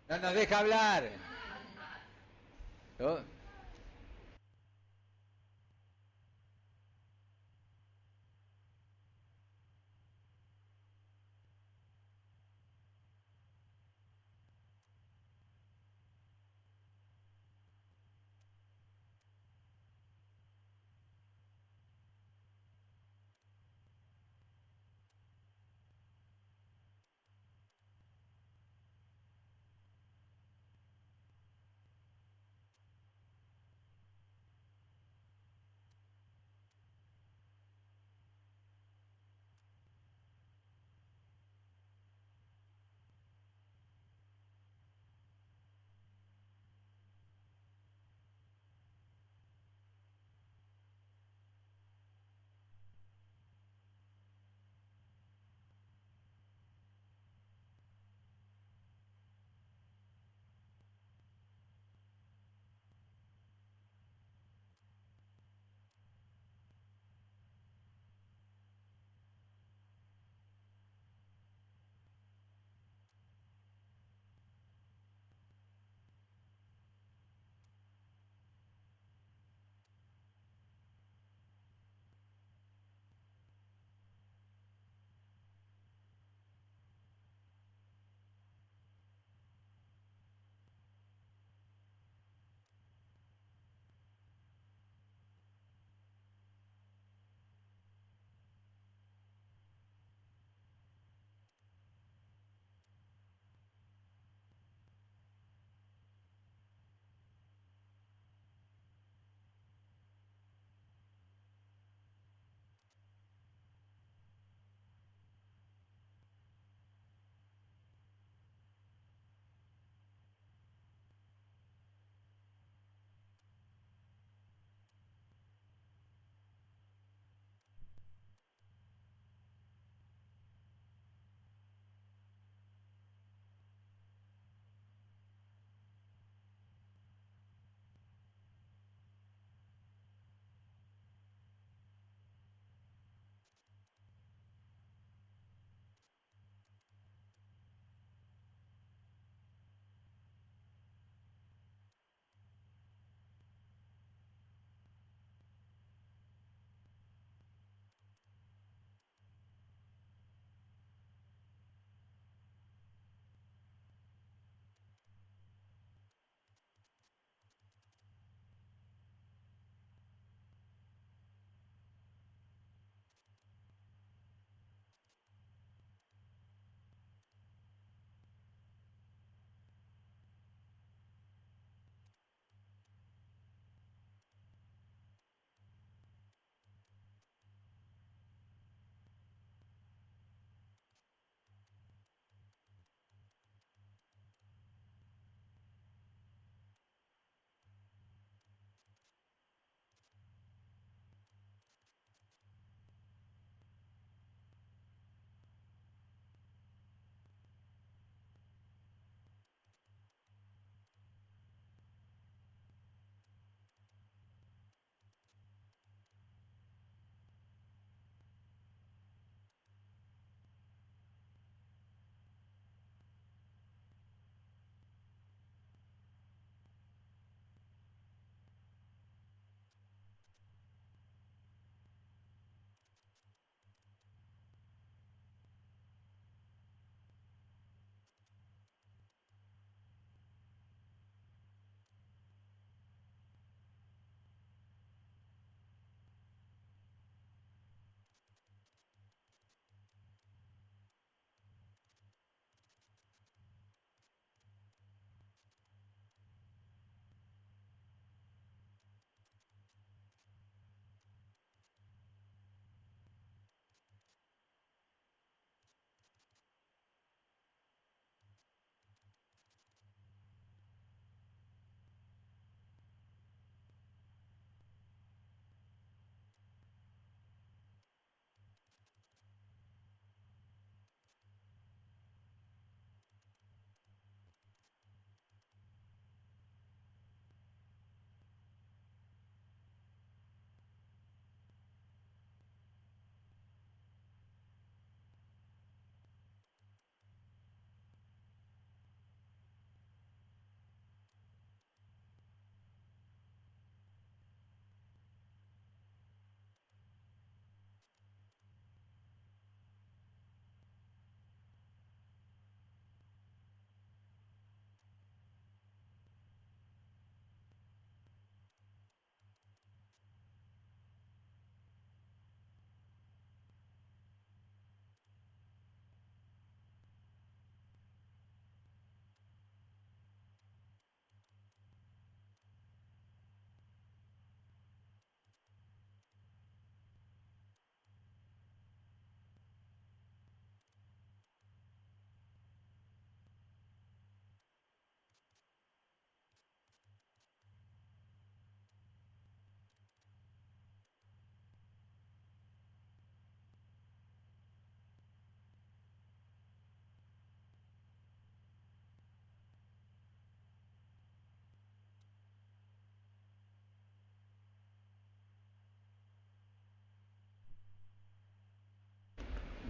no nos deja hablar. ¿No?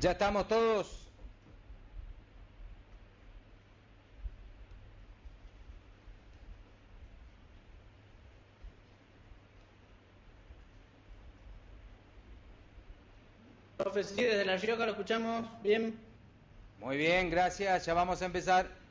¿Ya estamos todos? Profe, sí, desde La Rioja lo escuchamos bien. Muy bien, gracias. Ya vamos a empezar.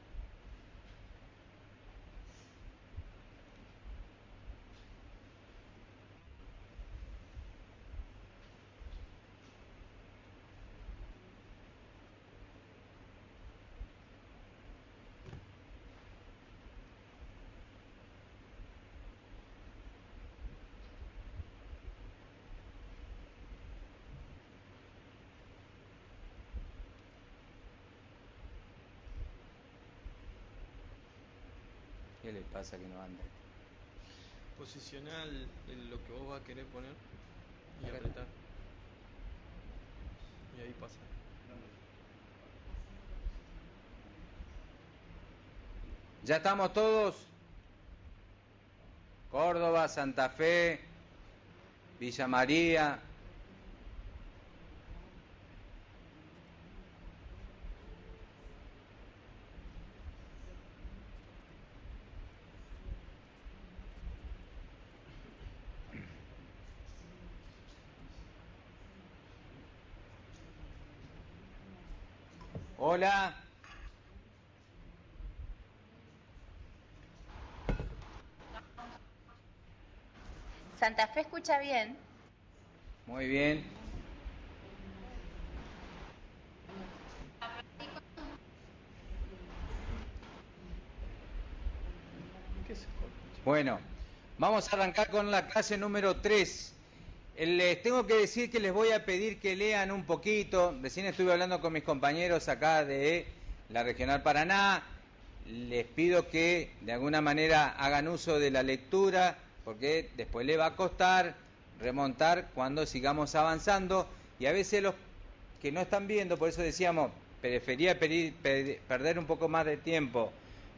¿Qué le pasa que no anda? Posiciona lo que vos vas a querer poner y apretar. Y ahí pasa. ¿Ya estamos todos? Córdoba, Santa Fe, Villa María. Hola. Santa Fe escucha bien. Muy bien. Bueno, vamos a arrancar con la clase número 3. Les tengo que decir que les voy a pedir que lean un poquito. Recién estuve hablando con mis compañeros acá de la Regional Paraná. Les pido que de alguna manera hagan uso de la lectura, porque después les va a costar remontar cuando sigamos avanzando. Y a veces los que no están viendo, por eso decíamos, prefería perder un poco más de tiempo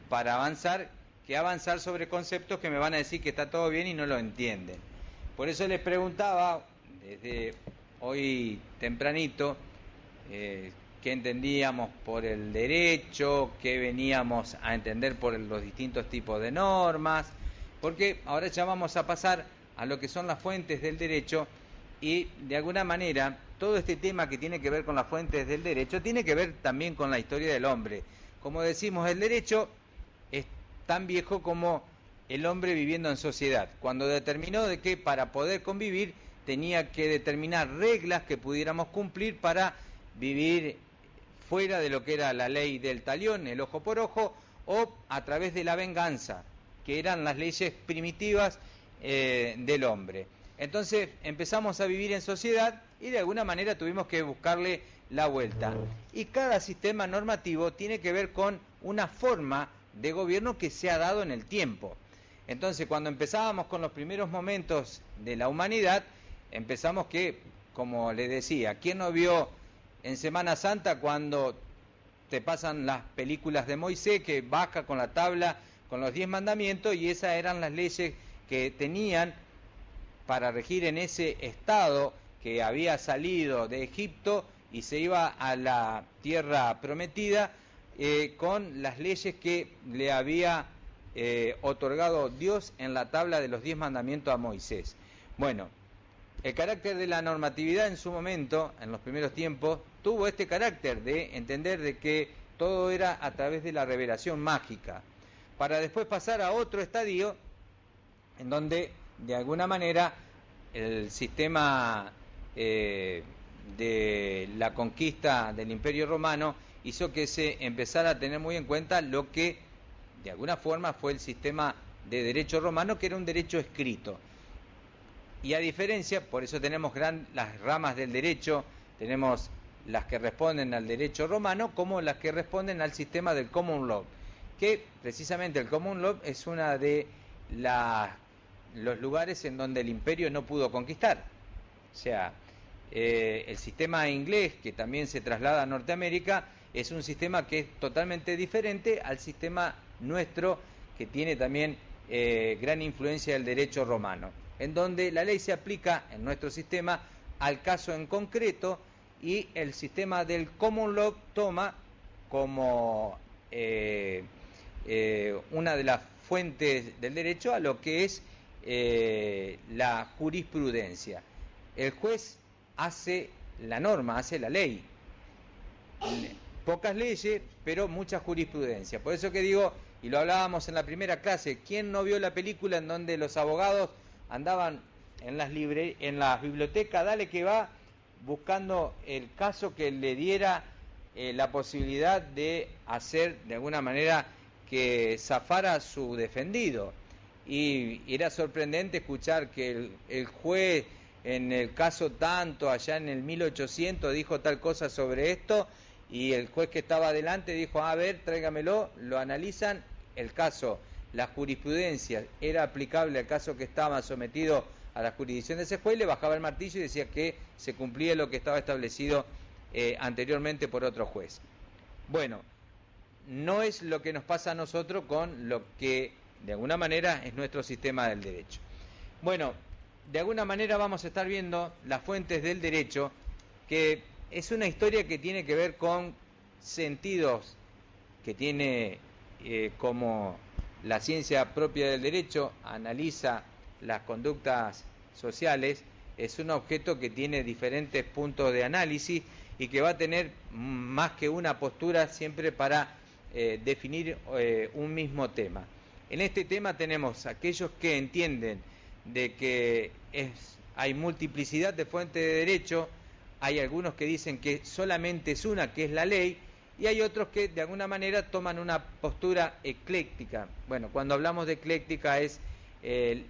para avanzar, que avanzar sobre conceptos que me van a decir que está todo bien y no lo entienden. Por eso les preguntaba, desde hoy tempranito, qué entendíamos por el derecho, qué veníamos a entender por los distintos tipos de normas, porque ahora ya vamos a pasar a lo que son las fuentes del derecho y de alguna manera todo este tema que tiene que ver con las fuentes del derecho tiene que ver también con la historia del hombre. Como decimos, el derecho es tan viejo como el hombre viviendo en sociedad, cuando determinó de que para poder convivir tenía que determinar reglas que pudiéramos cumplir para vivir fuera de lo que era la ley del talión, el ojo por ojo, o a través de la venganza, que eran las leyes primitivas del hombre. Entonces empezamos a vivir en sociedad y de alguna manera tuvimos que buscarle la vuelta. Y cada sistema normativo tiene que ver con una forma de gobierno que se ha dado en el tiempo. Entonces, cuando empezábamos con los primeros momentos de la humanidad, empezamos que, como les decía, ¿quién no vio en Semana Santa cuando te pasan las películas de Moisés, que baja con la tabla, con los 10 mandamientos, y esas eran las leyes que tenían para regir en ese estado que había salido de Egipto y se iba a la tierra prometida, con las leyes que le había otorgado Dios en la tabla de los 10 mandamientos a Moisés? Bueno, el carácter de la normatividad en su momento, en los primeros tiempos, tuvo este carácter de entender de que todo era a través de la revelación mágica, para después pasar a otro estadio en donde de alguna manera el sistema de la conquista del Imperio Romano hizo que se empezara a tener muy en cuenta lo que de alguna forma fue el sistema de derecho romano, que era un derecho escrito. Y a diferencia, por eso tenemos las ramas del derecho, tenemos las que responden al derecho romano como las que responden al sistema del common law, que precisamente el common law es una de los lugares en donde el imperio no pudo conquistar. O sea, el sistema inglés, que también se traslada a Norteamérica, es un sistema que es totalmente diferente al sistema nuestro, que tiene también gran influencia del derecho romano, en donde la ley se aplica en nuestro sistema al caso en concreto y el sistema del common law toma como una de las fuentes del derecho a lo que es la jurisprudencia. El juez hace la norma, hace la ley. Pocas leyes, pero mucha jurisprudencia. Por eso que digo, y lo hablábamos en la primera clase, ¿quién no vio la película en donde los abogados andaban en las bibliotecas, dale que va, buscando el caso que le diera la posibilidad de hacer de alguna manera que zafara a su defendido? Y era sorprendente escuchar que el juez en el caso tanto, allá en el 1800, dijo tal cosa sobre esto, y el juez que estaba adelante dijo, a ver, tráigamelo, lo analizan, el caso, la jurisprudencia era aplicable al caso que estaba sometido a la jurisdicción de ese juez, le bajaba el martillo y decía que se cumplía lo que estaba establecido anteriormente por otro juez. Bueno, no es lo que nos pasa a nosotros con lo que de alguna manera es nuestro sistema del derecho. Bueno, de alguna manera vamos a estar viendo las fuentes del derecho, que es una historia que tiene que ver con sentidos que tiene como la ciencia propia del derecho, analiza las conductas sociales, es un objeto que tiene diferentes puntos de análisis y que va a tener más que una postura siempre para definir un mismo tema. En este tema tenemos aquellos que entienden de que hay multiplicidad de fuentes de derecho, hay algunos que dicen que solamente es una, que es la ley, y hay otros que de alguna manera toman una postura ecléctica. Bueno, cuando hablamos de ecléctica es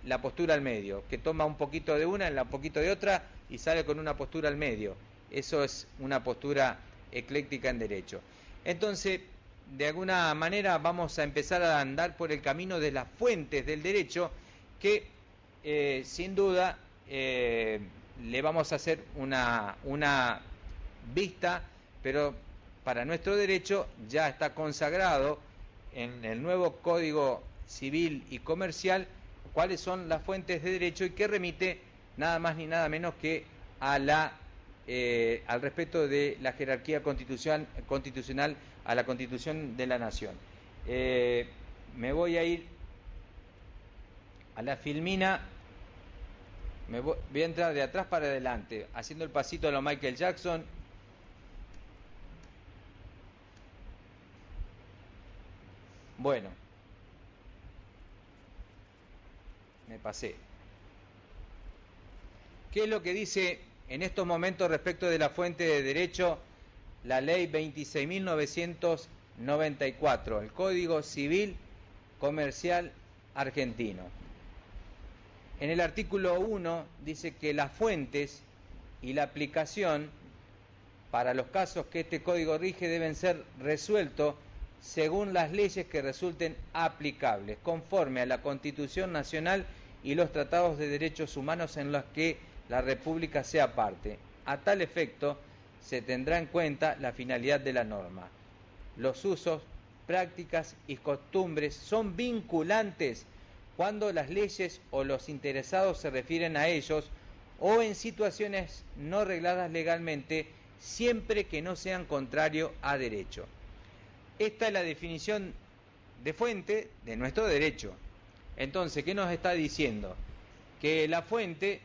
la postura al medio, que toma un poquito de una, un poquito de otra y sale con una postura al medio. Eso es una postura ecléctica en derecho. Entonces, de alguna manera vamos a empezar a andar por el camino de las fuentes del derecho que sin duda le vamos a hacer una vista, pero para nuestro derecho ya está consagrado en el nuevo Código Civil y Comercial cuáles son las fuentes de derecho y que remite nada más ni nada menos que a al respeto de la jerarquía constitucional a la Constitución de la Nación. Me voy a ir a la filmina, voy a entrar de atrás para adelante, haciendo el pasito a lo Michael Jackson. Bueno, me pasé. ¿Qué es lo que dice en estos momentos respecto de la fuente de derecho la ley 26.994, el Código Civil Comercial argentino? En el artículo 1 dice que las fuentes y la aplicación para los casos que este código rige deben ser resueltos según las leyes que resulten aplicables, conforme a la Constitución Nacional y los tratados de derechos humanos en los que la República sea parte. A tal efecto, se tendrá en cuenta la finalidad de la norma. Los usos, prácticas y costumbres son vinculantes cuando las leyes o los interesados se refieren a ellos o en situaciones no regladas legalmente, siempre que no sean contrario a derecho. Esta es la definición de fuente de nuestro derecho. Entonces, ¿qué nos está diciendo? Que la fuente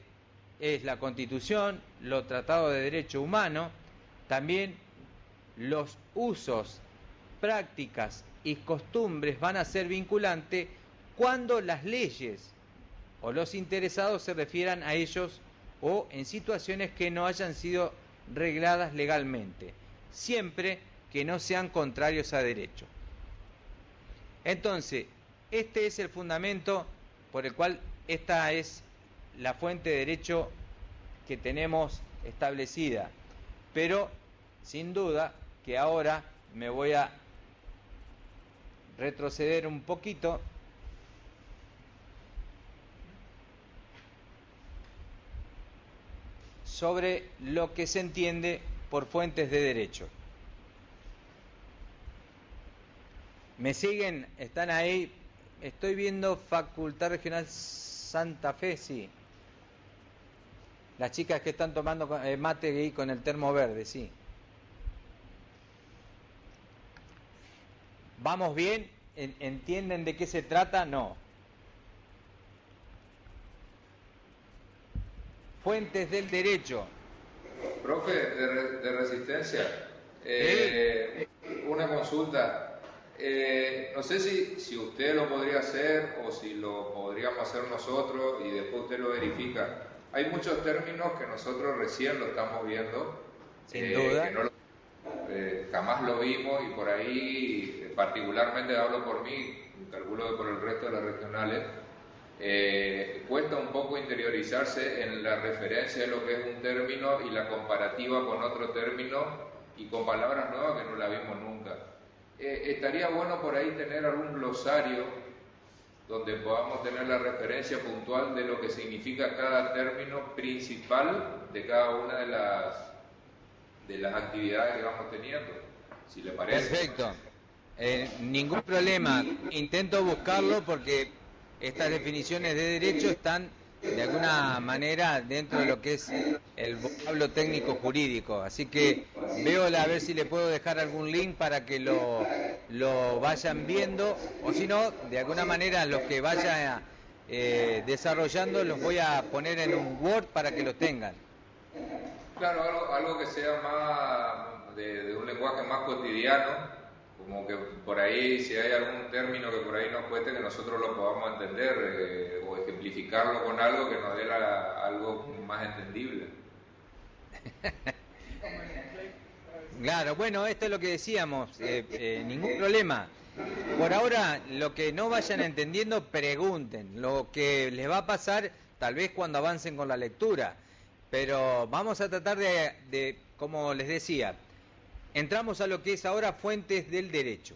es la Constitución, los tratados de derecho humano, también los usos, prácticas y costumbres van a ser vinculantes cuando las leyes o los interesados se refieran a ellos o en situaciones que no hayan sido regladas legalmente, siempre que no sean contrarios a derecho. Entonces, este es el fundamento por el cual esta es la fuente de derecho que tenemos establecida. Pero, sin duda, que ahora me voy a retroceder un poquito sobre lo que se entiende por fuentes de derecho. ¿Me siguen? ¿Están ahí? Estoy viendo Facultad Regional Santa Fe, sí. Las chicas que están tomando mate ahí con el termo verde, sí. ¿Vamos bien? ¿Entienden de qué se trata? No. Fuentes del derecho. Profe, de Resistencia, una consulta. No sé si usted lo podría hacer o si lo podríamos hacer nosotros y después usted lo verifica. Hay muchos términos que nosotros recién lo estamos viendo. Sin duda. Que no jamás lo vimos y por ahí, particularmente hablo por mí, calculo que por el resto de las regionales, cuesta un poco interiorizarse en la referencia de lo que es un término y la comparativa con otro término y con palabras nuevas que no la vimos nunca. Estaría bueno por ahí tener algún glosario donde podamos tener la referencia puntual de lo que significa cada término principal de cada una de las actividades que vamos teniendo, si le parece. Perfecto. Ningún problema. Intento buscarlo porque estas definiciones de derecho están de alguna manera dentro de lo que es el vocablo técnico jurídico. Así que veo a ver si le puedo dejar algún link para que lo vayan viendo, o si no, de alguna manera los que vaya desarrollando los voy a poner en un Word para que lo tengan. Claro, algo que sea más de un lenguaje más cotidiano, como que por ahí, si hay algún término que por ahí nos cueste, que nosotros lo podamos entender o ejemplificarlo con algo que nos dé algo más entendible. Claro, bueno, esto es lo que decíamos, ningún problema. Por ahora, lo que no vayan entendiendo, pregunten. Lo que les va a pasar, tal vez cuando avancen con la lectura. Pero vamos a tratar de, como les decía, entramos a lo que es ahora fuentes del derecho.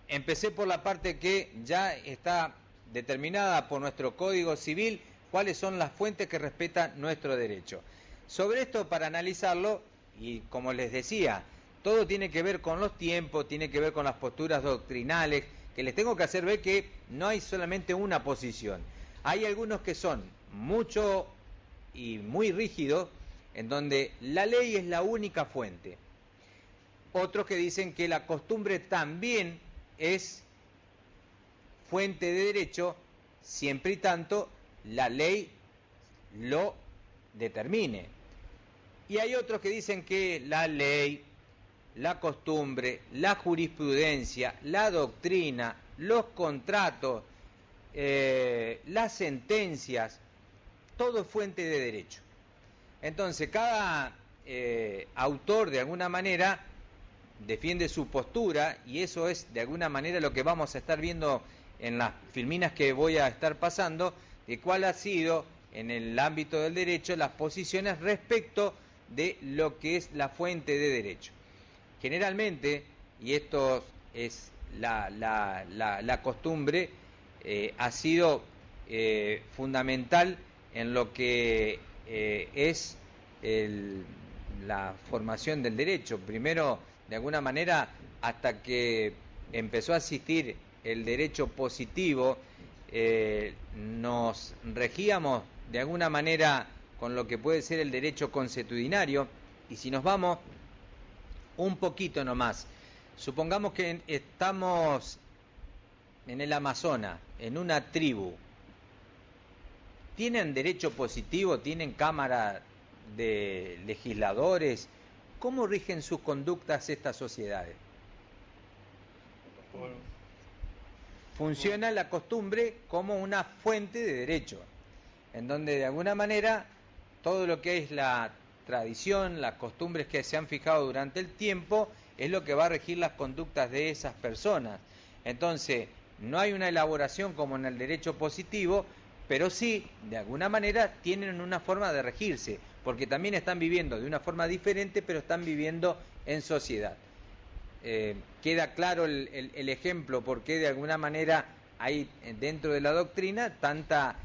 Empecé por la parte que ya está determinada por nuestro Código Civil, cuáles son las fuentes que respetan nuestro derecho. Sobre esto, para analizarlo, y como les decía, todo tiene que ver con los tiempos, tiene que ver con las posturas doctrinales, que les tengo que hacer ver que no hay solamente una posición. Hay algunos que son mucho y muy rígidos, en donde la ley es la única fuente. Otros que dicen que la costumbre también es fuente de derecho, siempre y tanto la ley lo determine. Y hay otros que dicen que la ley, la costumbre, la jurisprudencia, la doctrina, los contratos, las sentencias, todo es fuente de derecho. Entonces, cada autor, de alguna manera, defiende su postura, y eso es, de alguna manera, lo que vamos a estar viendo en las filminas que voy a estar pasando, de cuál ha sido, en el ámbito del derecho, las posiciones respecto de lo que es la fuente de derecho. Generalmente, y esto es la costumbre, ha sido fundamental en lo que es la formación del derecho. Primero, de alguna manera, hasta que empezó a existir el derecho positivo, nos regíamos de alguna manera con lo que puede ser el derecho consuetudinario. Y si nos vamos un poquito nomás, supongamos que estamos en el Amazonas, en una tribu. ¿Tienen derecho positivo? ¿Tienen cámara de legisladores? ¿Cómo rigen sus conductas estas sociedades? Funciona la costumbre como una fuente de derecho, en donde de alguna manera todo lo que es la tradición, las costumbres que se han fijado durante el tiempo, es lo que va a regir las conductas de esas personas. Entonces, no hay una elaboración como en el derecho positivo, pero sí, de alguna manera, tienen una forma de regirse, porque también están viviendo de una forma diferente, pero están viviendo en sociedad. Queda claro el ejemplo, porque de alguna manera hay dentro de la doctrina tanta,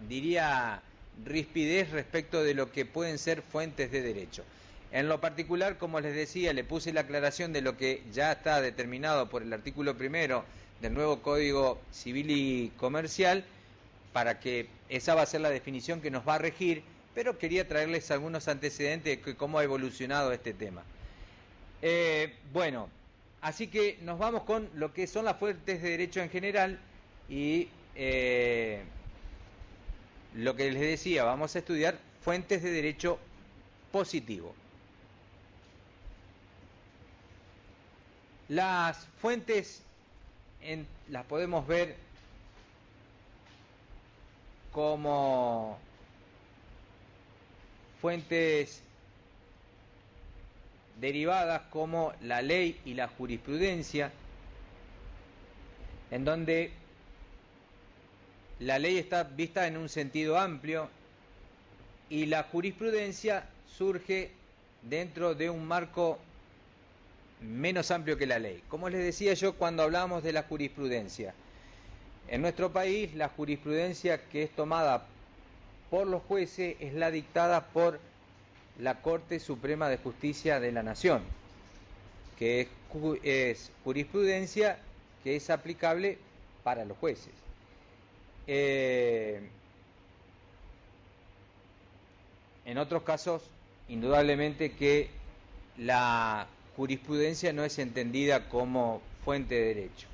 diría, rispidez respecto de lo que pueden ser fuentes de derecho. En lo particular, como les decía, le puse la aclaración de lo que ya está determinado por el artículo 1 del nuevo Código Civil y Comercial, para que esa va a ser la definición que nos va a regir, pero quería traerles algunos antecedentes de cómo ha evolucionado este tema. Bueno, así que nos vamos con lo que son las fuentes de derecho en general y lo que les decía, vamos a estudiar fuentes de derecho positivo. Las fuentes las podemos ver como fuentes derivadas como la ley y la jurisprudencia, en donde la ley está vista en un sentido amplio y la jurisprudencia surge dentro de un marco menos amplio que la ley. Como les decía yo cuando hablábamos de la jurisprudencia, en nuestro país la jurisprudencia que es tomada por los jueces es la dictada por la Corte Suprema de Justicia de la Nación, que es jurisprudencia que es aplicable para los jueces. En otros casos, indudablemente que la jurisprudencia no es entendida como fuente de derecho.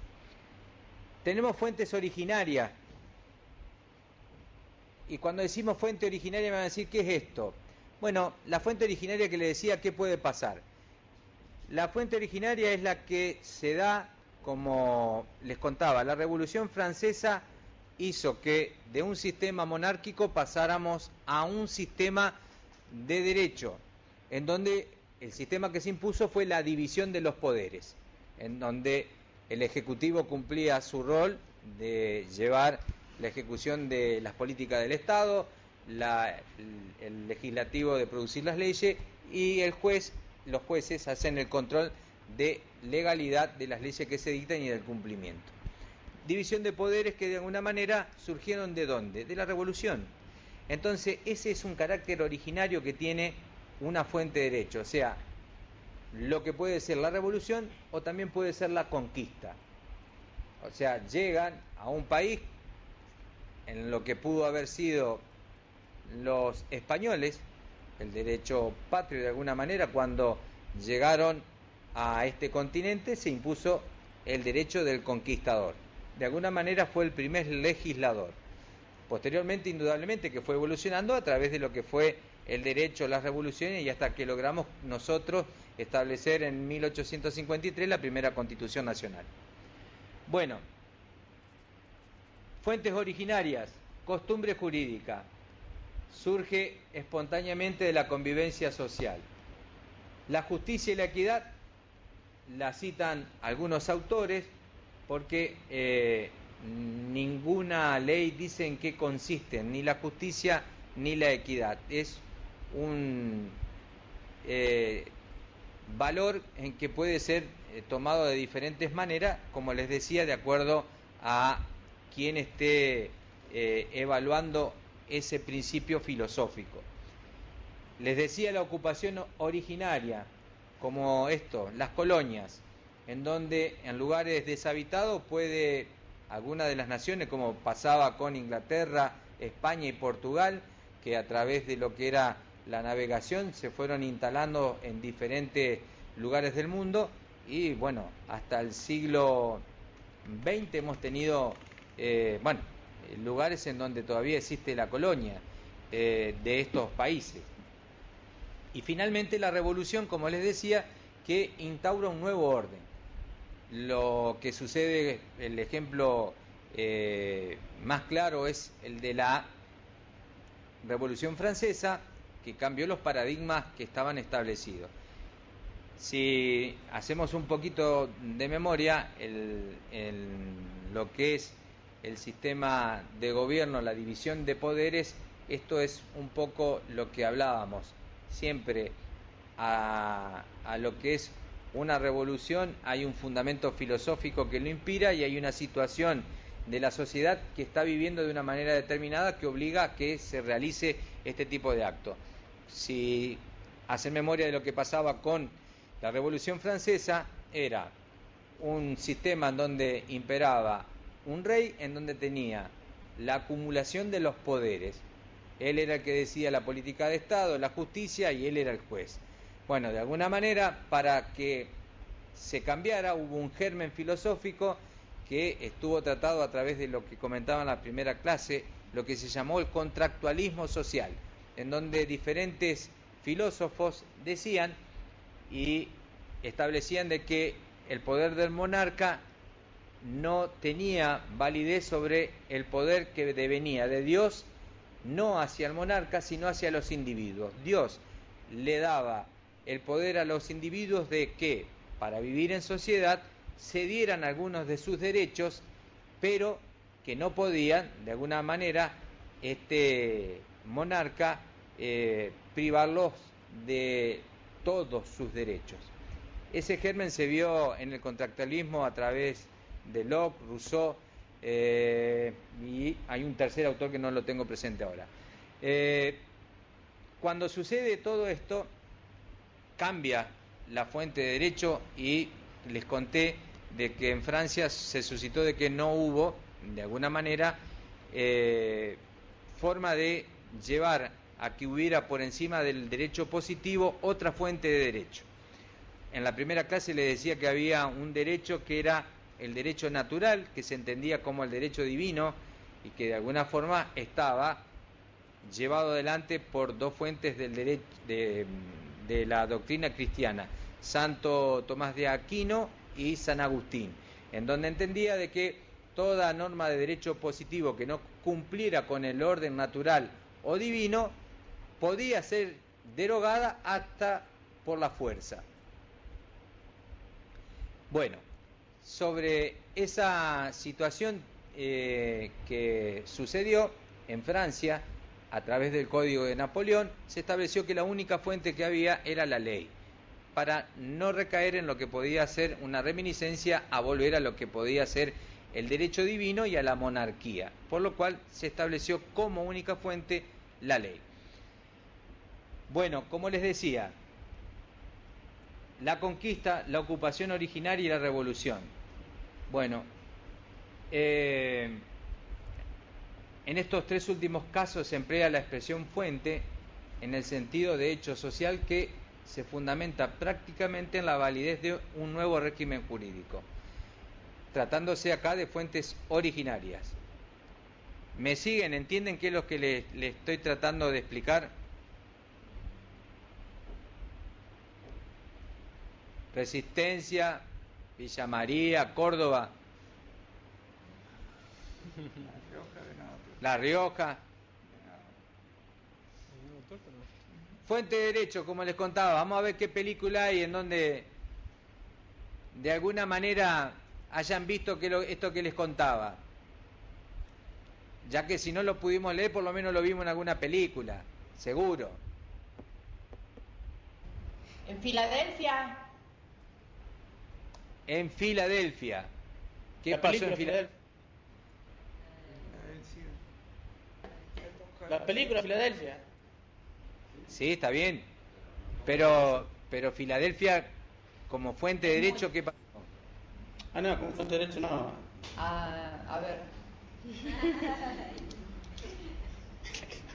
Tenemos fuentes originarias, y cuando decimos fuente originaria me van a decir, ¿qué es esto? Bueno, la fuente originaria que le decía, ¿qué puede pasar? La fuente originaria es la que se da, como les contaba, la Revolución Francesa hizo que de un sistema monárquico pasáramos a un sistema de derecho, en donde el sistema que se impuso fue la división de los poderes, en donde el Ejecutivo cumplía su rol de llevar la ejecución de las políticas del Estado, el Legislativo de producir las leyes y los jueces hacen el control de legalidad de las leyes que se dictan y del cumplimiento. División de poderes que de alguna manera surgieron ¿de dónde? De la Revolución. Entonces ese es un carácter originario que tiene una fuente de derecho, o sea, lo que puede ser la revolución o también puede ser la conquista. O sea, llegan a un país en lo que pudo haber sido los españoles, el derecho patrio de alguna manera, cuando llegaron a este continente se impuso el derecho del conquistador. De alguna manera fue el primer legislador. Posteriormente, indudablemente, que fue evolucionando a través de lo que fue el derecho, las revoluciones, y hasta que logramos nosotros establecer en 1853 la primera Constitución Nacional. Bueno, fuentes originarias, costumbre jurídica, surge espontáneamente de la convivencia social. La justicia y la equidad la citan algunos autores porque ninguna ley dice en qué consisten, ni la justicia ni la equidad. Es un valor en que puede ser tomado de diferentes maneras, como les decía, de acuerdo a quien esté evaluando ese principio filosófico. Les decía la ocupación originaria, como esto, las colonias, en donde en lugares deshabitados puede alguna de las naciones, como pasaba con Inglaterra, España y Portugal, que a través de lo que era la navegación se fueron instalando en diferentes lugares del mundo, y bueno, hasta el siglo XX hemos tenido lugares en donde todavía existe la colonia de estos países. Y finalmente la revolución, como les decía, que instaura un nuevo orden. Lo que sucede, el ejemplo más claro es el de la Revolución Francesa, que cambió los paradigmas que estaban establecidos. Si hacemos un poquito de memoria, lo que es el sistema de gobierno, la división de poderes, esto es un poco lo que hablábamos siempre. A lo que es una revolución hay un fundamento filosófico que lo inspira y hay una situación de la sociedad que está viviendo de una manera determinada que obliga a que se realice este tipo de acto. Si hacen memoria de lo que pasaba con la Revolución Francesa, era un sistema en donde imperaba un rey, en donde tenía la acumulación de los poderes. Él era el que decía la política de Estado, la justicia, y él era el juez. Bueno, de alguna manera, para que se cambiara, hubo un germen filosófico que estuvo tratado a través de lo que comentaba en la primera clase, lo que se llamó el contractualismo social, en donde diferentes filósofos decían y establecían de que el poder del monarca no tenía validez sobre el poder que devenía de Dios, no hacia el monarca, sino hacia los individuos. Dios le daba el poder a los individuos de que, para vivir en sociedad, cedieran algunos de sus derechos, pero que no podían, de alguna manera, este monarca privarlos de todos sus derechos. Ese germen se vio en el contractualismo a través de Locke, Rousseau, y hay un tercer autor que no lo tengo presente ahora. Cuando sucede todo esto, cambia la fuente de derecho, y les conté de que en Francia se suscitó de que no hubo, de alguna manera, forma de llevar a que hubiera por encima del derecho positivo otra fuente de derecho. En la primera clase les decía que había un derecho que era el derecho natural, que se entendía como el derecho divino, y que de alguna forma estaba llevado adelante por dos fuentes del derecho de la doctrina cristiana, Santo Tomás de Aquino y San Agustín, en donde entendía de que toda norma de derecho positivo que no cumpliera con el orden natural o divino podía ser derogada hasta por la fuerza. Bueno, sobre esa situación que sucedió en Francia, a través del Código de Napoleón, se estableció que la única fuente que había era la ley, para no recaer en lo que podía ser una reminiscencia a volver a lo que podía ser el derecho divino y a la monarquía, por lo cual se estableció como única fuente la ley. Bueno, como les decía, la conquista, la ocupación originaria y la revolución. Bueno, en estos tres últimos casos se emplea la expresión fuente en el sentido de hecho social que se fundamenta prácticamente en la validez de un nuevo régimen jurídico, tratándose acá de fuentes originarias. ¿Me siguen? ¿Entienden qué es lo que les estoy tratando de explicar? Resistencia, Villa María, Córdoba, La Rioja. Fuente de derecho, como les contaba. Vamos a ver qué película hay en donde de alguna manera hayan visto esto que les contaba. Ya que si no lo pudimos leer, por lo menos lo vimos en alguna película, seguro. En Filadelfia. En Filadelfia. ¿Qué pasó en Filadelfia? La película Filadelfia. Sí, está bien. Pero Filadelfia, como fuente de derecho, ¿qué pasó? Ah, no, como fuente de derecho no. A ver.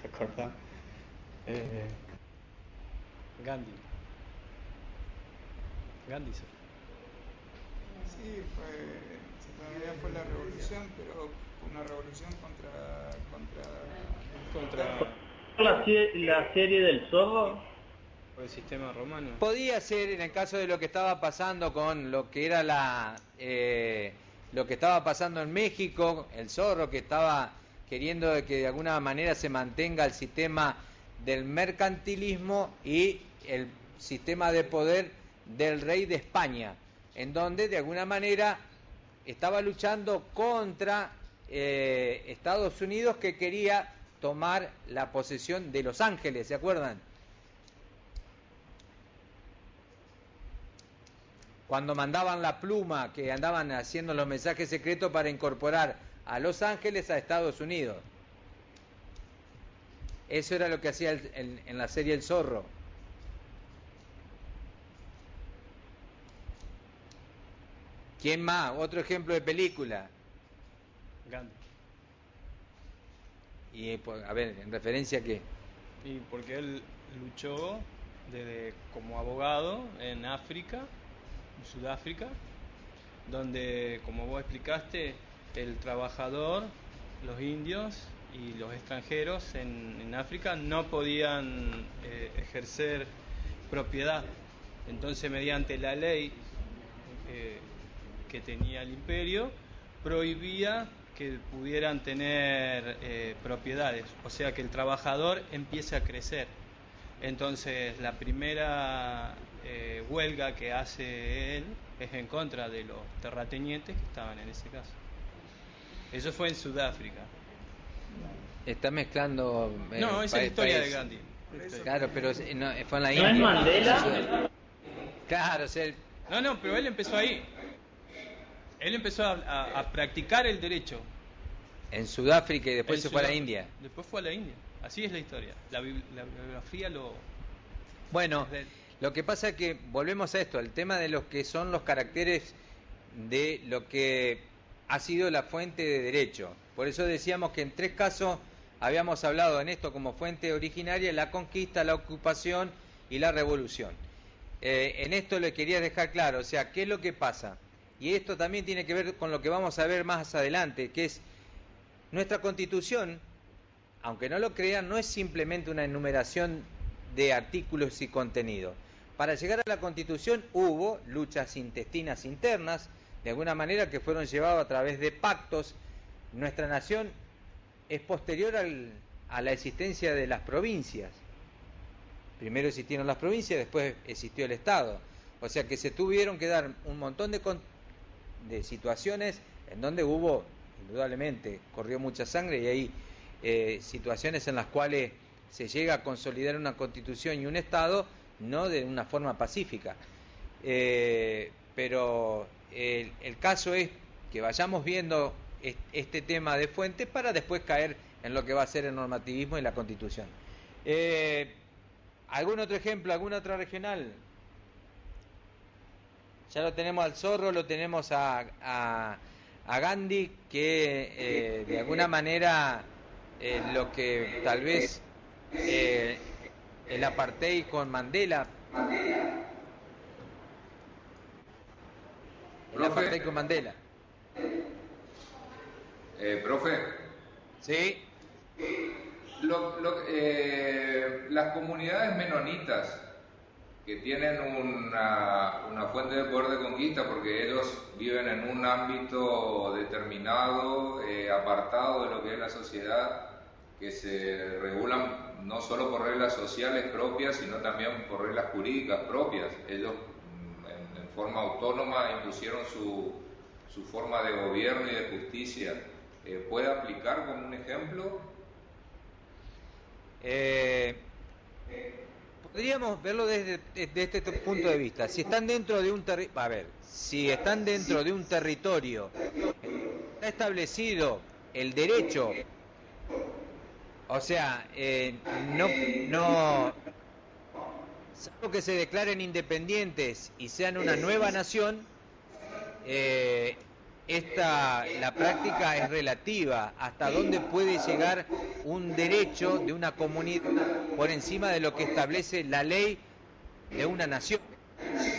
¿Acordás? Gandhi. Sí, todavía fue la revolución, pero fue una revolución la serie del zorro. Por el sistema romano. Podía ser en el caso de lo que estaba pasando con lo que era lo que estaba pasando en México, el zorro que estaba queriendo que de alguna manera se mantenga el sistema del mercantilismo y el sistema de poder del rey de España, en donde de alguna manera estaba luchando contra Estados Unidos, que quería tomar la posesión de Los Ángeles, ¿se acuerdan? Cuando mandaban la pluma, que andaban haciendo los mensajes secretos para incorporar a Los Ángeles a Estados Unidos. Eso era lo que hacía en la serie El Zorro. ¿Quién más? Otro ejemplo de película. Y, a ver, ¿en referencia a qué? Y porque él luchó como abogado en África, en Sudáfrica, donde, como vos explicaste, el trabajador, los indios y los extranjeros en África no podían ejercer propiedad. Entonces, mediante la ley que tenía el imperio, prohibía que pudieran tener propiedades, o sea que el trabajador empiece a crecer. Entonces la primera huelga que hace él es en contra de los terratenientes que estaban en ese caso. Eso fue en Sudáfrica. Está mezclando... no, esa es la historia de Gandhi. Claro, pero no, fue en la ¿No India. es Mandela? Claro, o sea, No, pero él empezó ahí. Él empezó a practicar el derecho. En Sudáfrica y después se fue a la India. Después fue a la India. Así es la historia. La bibliografía lo... Bueno, lo que pasa es que volvemos a esto, el tema de lo que son los caracteres de lo que ha sido la fuente de derecho. Por eso decíamos que en 3 casos habíamos hablado en esto como fuente originaria: la conquista, la ocupación y la revolución. En esto le quería dejar claro, o sea, ¿qué es lo que pasa? Y esto también tiene que ver con lo que vamos a ver más adelante, que es nuestra Constitución, aunque no lo crean, no es simplemente una enumeración de artículos y contenido. Para llegar a la Constitución hubo luchas intestinas internas, de alguna manera, que fueron llevadas a través de pactos. Nuestra nación es posterior a la existencia de las provincias. Primero existieron las provincias, después existió el Estado. O sea que se tuvieron que dar un montón de situaciones en donde hubo, indudablemente, corrió mucha sangre, y hay situaciones en las cuales se llega a consolidar una constitución y un Estado, no de una forma pacífica. Pero el caso es que vayamos viendo este tema de fuente para después caer en lo que va a ser el normativismo y la Constitución. ¿Algún otro ejemplo? ¿Alguna otra regional? Ya lo tenemos al Zorro, lo tenemos a Gandhi, que de alguna manera lo que tal vez el apartheid con Mandela. El apartheid con Mandela. Profe. Sí. Las comunidades menonitas que tienen una fuente de poder de conquista, porque ellos viven en un ámbito determinado, apartado de lo que es la sociedad, que se regulan no solo por reglas sociales propias, sino también por reglas jurídicas propias. Ellos en forma autónoma impusieron su forma de gobierno y de justicia. ¿Puede aplicar como un ejemplo? Podríamos verlo desde este punto de vista. Si están dentro de un territorio, está establecido el derecho, o sea, salvo que se declaren independientes y sean una nueva nación, la práctica es relativa. Hasta dónde puede llegar un derecho de una comunidad por encima de lo que establece la ley de una nación.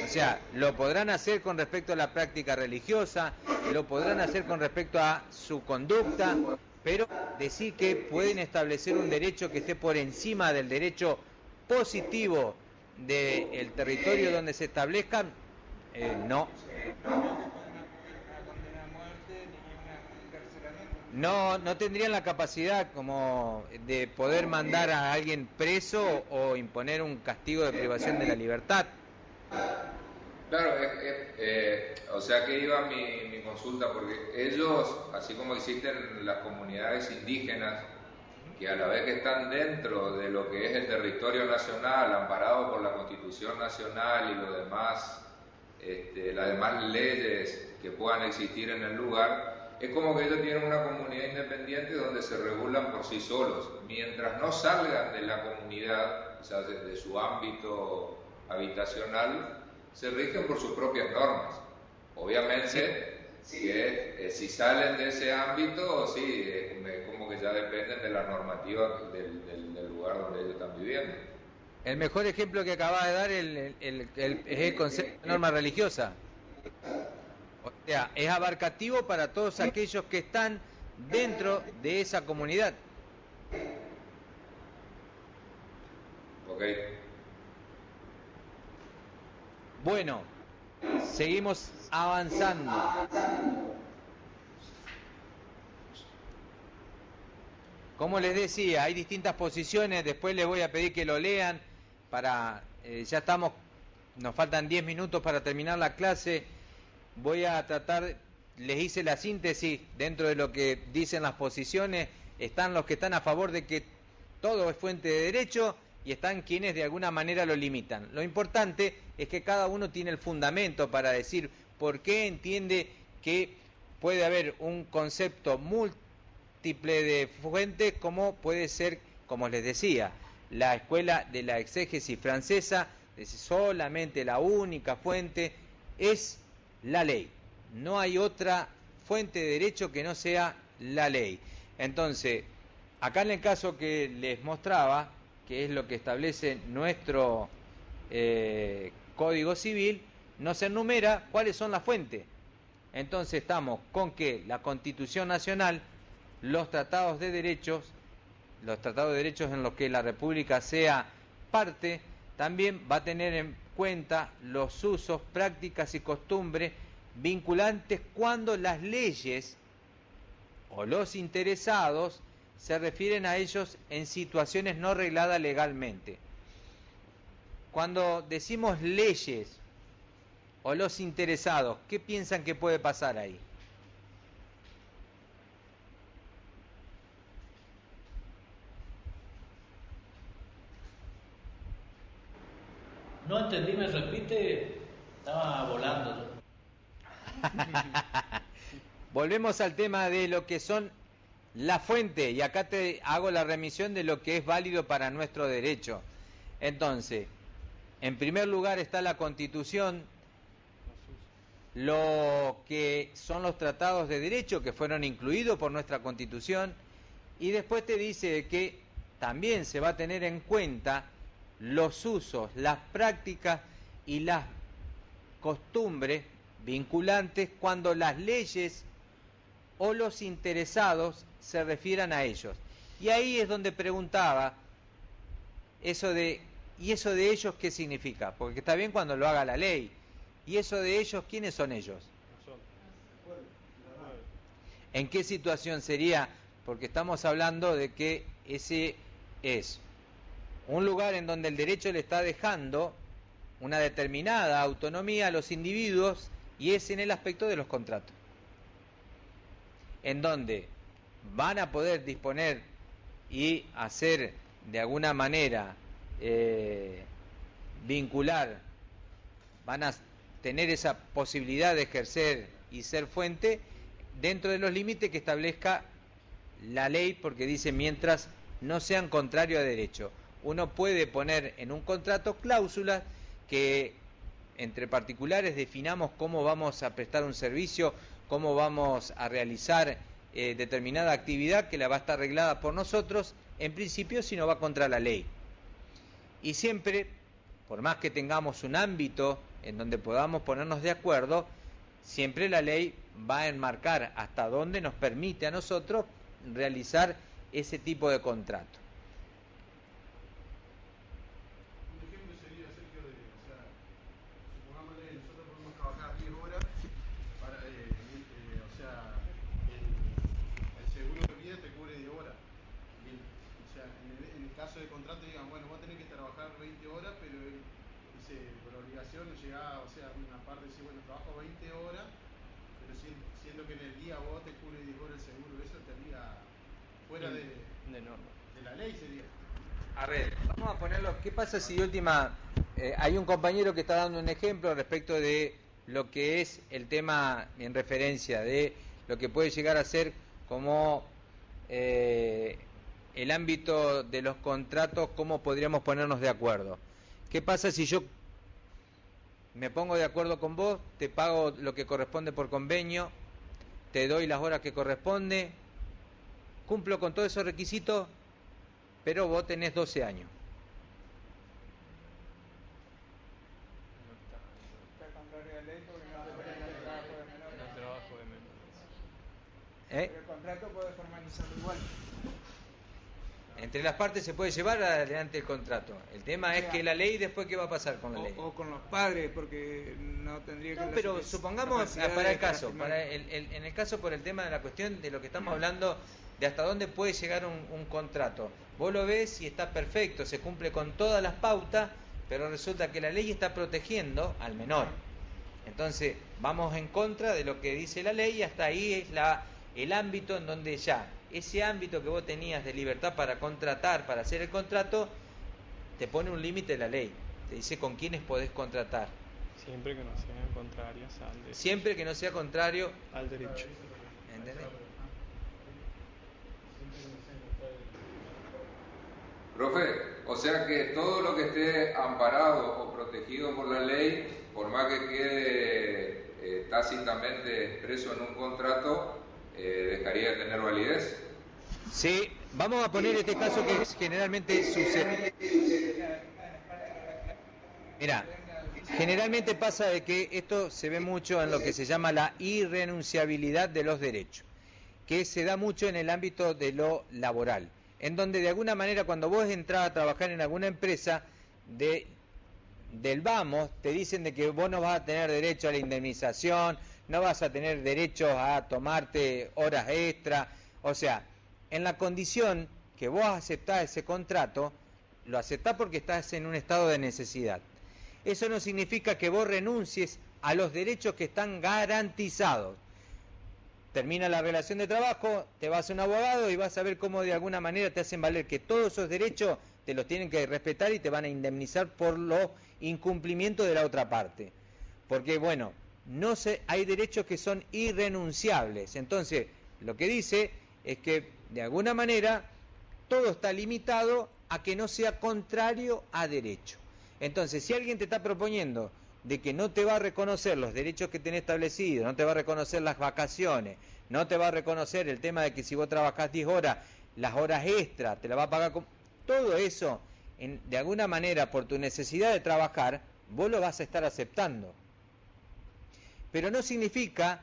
O sea, lo podrán hacer con respecto a la práctica religiosa, lo podrán hacer con respecto a su conducta, pero decir que pueden establecer un derecho que esté por encima del derecho positivo del territorio donde se establezcan, no. No tendrían la capacidad como de poder mandar a alguien preso o imponer un castigo de privación de la libertad. Claro, o sea que iba mi consulta, porque ellos, así como existen las comunidades indígenas, que a la vez que están dentro de lo que es el territorio nacional, amparado por la Constitución Nacional y lo demás, las demás leyes que puedan existir en el lugar, es como que ellos tienen una comunidad independiente donde se regulan por sí solos. Mientras no salgan de la comunidad, o sea, de su ámbito habitacional, se rigen por sus propias normas. Obviamente, que si salen de ese ámbito, sí, es como que ya dependen de la normativa del lugar donde ellos están viviendo. El mejor ejemplo que acabas de dar es el concepto de norma religiosa. O sea, es abarcativo para todos aquellos que están dentro de esa comunidad. Ok. Bueno, seguimos avanzando. Como les decía, hay distintas posiciones, después les voy a pedir que lo lean para ya estamos, nos faltan 10 minutos para terminar la clase. Voy a tratar, les hice la síntesis dentro de lo que dicen las posiciones. Están los que están a favor de que todo es fuente de derecho y están quienes de alguna manera lo limitan. Lo importante es que cada uno tiene el fundamento para decir por qué entiende que puede haber un concepto múltiple de fuentes, como puede ser, como les decía, la escuela de la exégesis francesa, solamente la única fuente es la ley. No hay otra fuente de derecho que no sea la ley. Entonces, acá en el caso que les mostraba, que es lo que establece nuestro Código Civil, nos enumera cuáles son las fuentes. Entonces estamos con que la Constitución Nacional, los tratados de derechos en los que la República sea parte, también va a tener en cuenta los usos, prácticas y costumbres vinculantes cuando las leyes o los interesados se refieren a ellos en situaciones no regladas legalmente. Cuando decimos leyes o los interesados, ¿qué piensan que puede pasar ahí? No entendí, me repite, estaba volando. Volvemos al tema de lo que son la fuente, y acá te hago la remisión de lo que es válido para nuestro derecho. Entonces, en primer lugar está la Constitución, lo que son los tratados de derecho que fueron incluidos por nuestra Constitución, y después te dice que también se va a tener en cuenta los usos, las prácticas y las costumbres vinculantes cuando las leyes o los interesados se refieran a ellos. Y ahí es donde preguntaba eso de, ¿y eso de ellos qué significa? Porque está bien cuando lo haga la ley. ¿Y eso de ellos, quiénes son ellos? ¿En qué situación sería? Porque estamos hablando de que ese es un lugar en donde el derecho le está dejando una determinada autonomía a los individuos, y es en el aspecto de los contratos, en donde van a poder disponer y hacer de alguna manera vincular, van a tener esa posibilidad de ejercer y ser fuente dentro de los límites que establezca la ley, porque dice mientras no sean contrarios a derecho. Uno puede poner en un contrato cláusulas que entre particulares definamos cómo vamos a prestar un servicio, cómo vamos a realizar determinada actividad que la va a estar arreglada por nosotros, en principio si no va contra la ley. Y siempre, por más que tengamos un ámbito en donde podamos ponernos de acuerdo, siempre la ley va a enmarcar hasta dónde nos permite a nosotros realizar ese tipo de contrato. De contrato digan, bueno, vos tenés que trabajar 20 horas, pero dice, por obligación llega, o sea, una parte dice, bueno, trabajo 20 horas, pero siendo que en el día vos te cubre 10 horas el seguro, eso estaría fuera de la ley, sería. A ver, vamos a ponerlo, ¿qué pasa si de última, hay un compañero que está dando un ejemplo respecto de lo que es el tema en referencia de lo que puede llegar a ser como el ámbito de los contratos, cómo podríamos ponernos de acuerdo? ¿Qué pasa si yo me pongo de acuerdo con vos, te pago lo que corresponde por convenio, te doy las horas que corresponde, cumplo con todos esos requisitos, pero vos tenés 12 años. Pero el contrato puede formalizarlo igual. Entre las partes se puede llevar adelante el contrato. El tema es que la ley, después, ¿qué va a pasar con la ley? O con los padres, porque no tendría que... No, pero supongamos, para el caso, en el caso por el tema de la cuestión de lo que estamos hablando, de hasta dónde puede llegar un contrato. Vos lo ves y está perfecto, se cumple con todas las pautas, pero resulta que la ley está protegiendo al menor. Entonces, vamos en contra de lo que dice la ley y hasta ahí es el ámbito en donde ya, ese ámbito que vos tenías de libertad para contratar, para hacer el contrato, te pone un límite la ley. Te dice con quiénes podés contratar. Siempre que no sean contrarias al derecho. Siempre que no sea contrario al derecho. ¿Entendés? Profe, o sea que todo lo que esté amparado o protegido por la ley, por más que quede tácitamente expreso en un contrato, dejaría de tener validez. Sí, vamos a poner este caso que generalmente sucede. Mira, generalmente pasa de que esto se ve mucho en lo que se llama la irrenunciabilidad de los derechos, que se da mucho en el ámbito de lo laboral, en donde de alguna manera cuando vos entras a trabajar en alguna empresa, del vamos, te dicen de que vos no vas a tener derecho a la indemnización, no vas a tener derecho a tomarte horas extra, o sea, en la condición que vos aceptás ese contrato, lo aceptás porque estás en un estado de necesidad. Eso no significa que vos renuncies a los derechos que están garantizados. Termina la relación de trabajo, te vas a un abogado y vas a ver cómo de alguna manera te hacen valer que todos esos derechos te los tienen que respetar y te van a indemnizar por los incumplimientos de la otra parte. Porque, bueno, hay derechos que son irrenunciables. Entonces, lo que dice es que, de alguna manera, todo está limitado a que no sea contrario a derecho. Entonces, si alguien te está proponiendo de que no te va a reconocer los derechos que tenés establecidos, no te va a reconocer las vacaciones, no te va a reconocer el tema de que si vos trabajás 10 horas, las horas extras, te la va a pagar con... Todo eso, de alguna manera, por tu necesidad de trabajar, vos lo vas a estar aceptando. Pero no significa,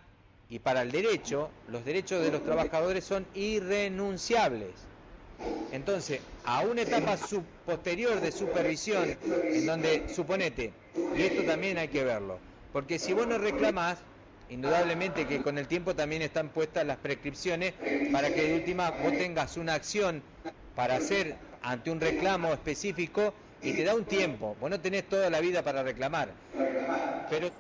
y para el derecho, los derechos de los trabajadores son irrenunciables. Entonces, a una etapa posterior de supervisión, en donde, suponete, y esto también hay que verlo, porque si vos no reclamás, indudablemente que con el tiempo también están puestas las prescripciones para que de última vos tengas una acción para hacer ante un reclamo específico y te da un tiempo, vos no tenés toda la vida para reclamar, pero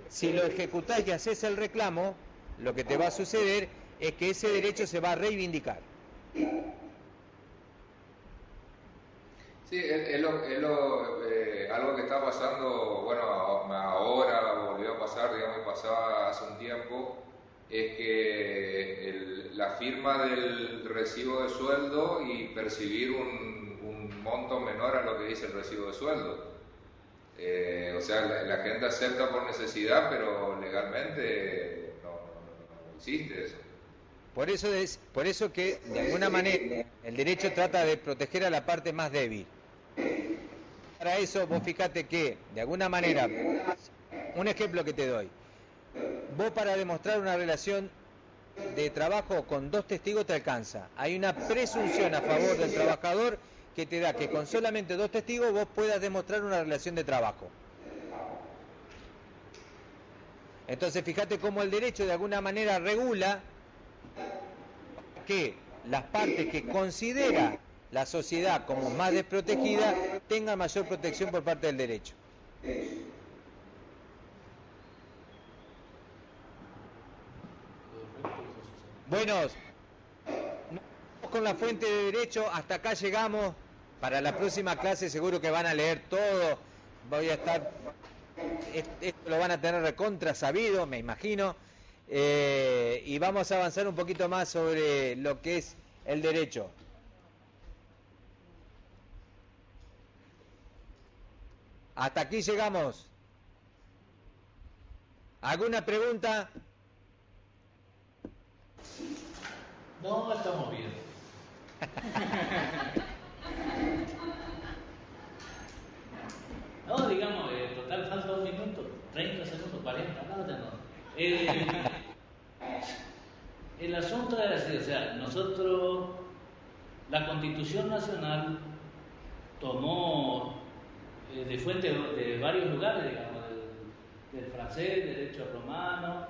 si lo ejecutás y haces el reclamo, lo que te va a suceder es que ese derecho se va a reivindicar. Sí, es algo que está pasando, bueno, ahora volvió a pasar, digamos, y pasaba hace un tiempo, es que la firma del recibo de sueldo y percibir un monto menor a lo que dice el recibo de sueldo. O sea, la gente acepta por necesidad, pero legalmente no existe eso. Por eso que, de alguna manera, el derecho trata de proteger a la parte más débil. Para eso, vos fíjate que, de alguna manera, un ejemplo que te doy, vos para demostrar una relación de trabajo con 2 testigos te alcanza. Hay una presunción a favor del trabajador que te da que con solamente 2 testigos vos puedas demostrar una relación de trabajo. Entonces, fíjate cómo el derecho de alguna manera regula que las partes que considera la sociedad como más desprotegida tengan mayor protección por parte del derecho. Bueno, con la fuente de derecho, hasta acá llegamos. Para la próxima clase seguro que van a leer todo. Voy a estar... Esto lo van a tener recontra sabido, me imagino. Y vamos a avanzar un poquito más sobre lo que es el derecho. Hasta aquí llegamos. ¿Alguna pregunta? No, estamos bien. No, digamos, total falta 1 minuto, 30 segundos, 40, no, ya no. El asunto es así, o sea, nosotros, la Constitución Nacional tomó de fuente de varios lugares, digamos, del francés, derecho romano,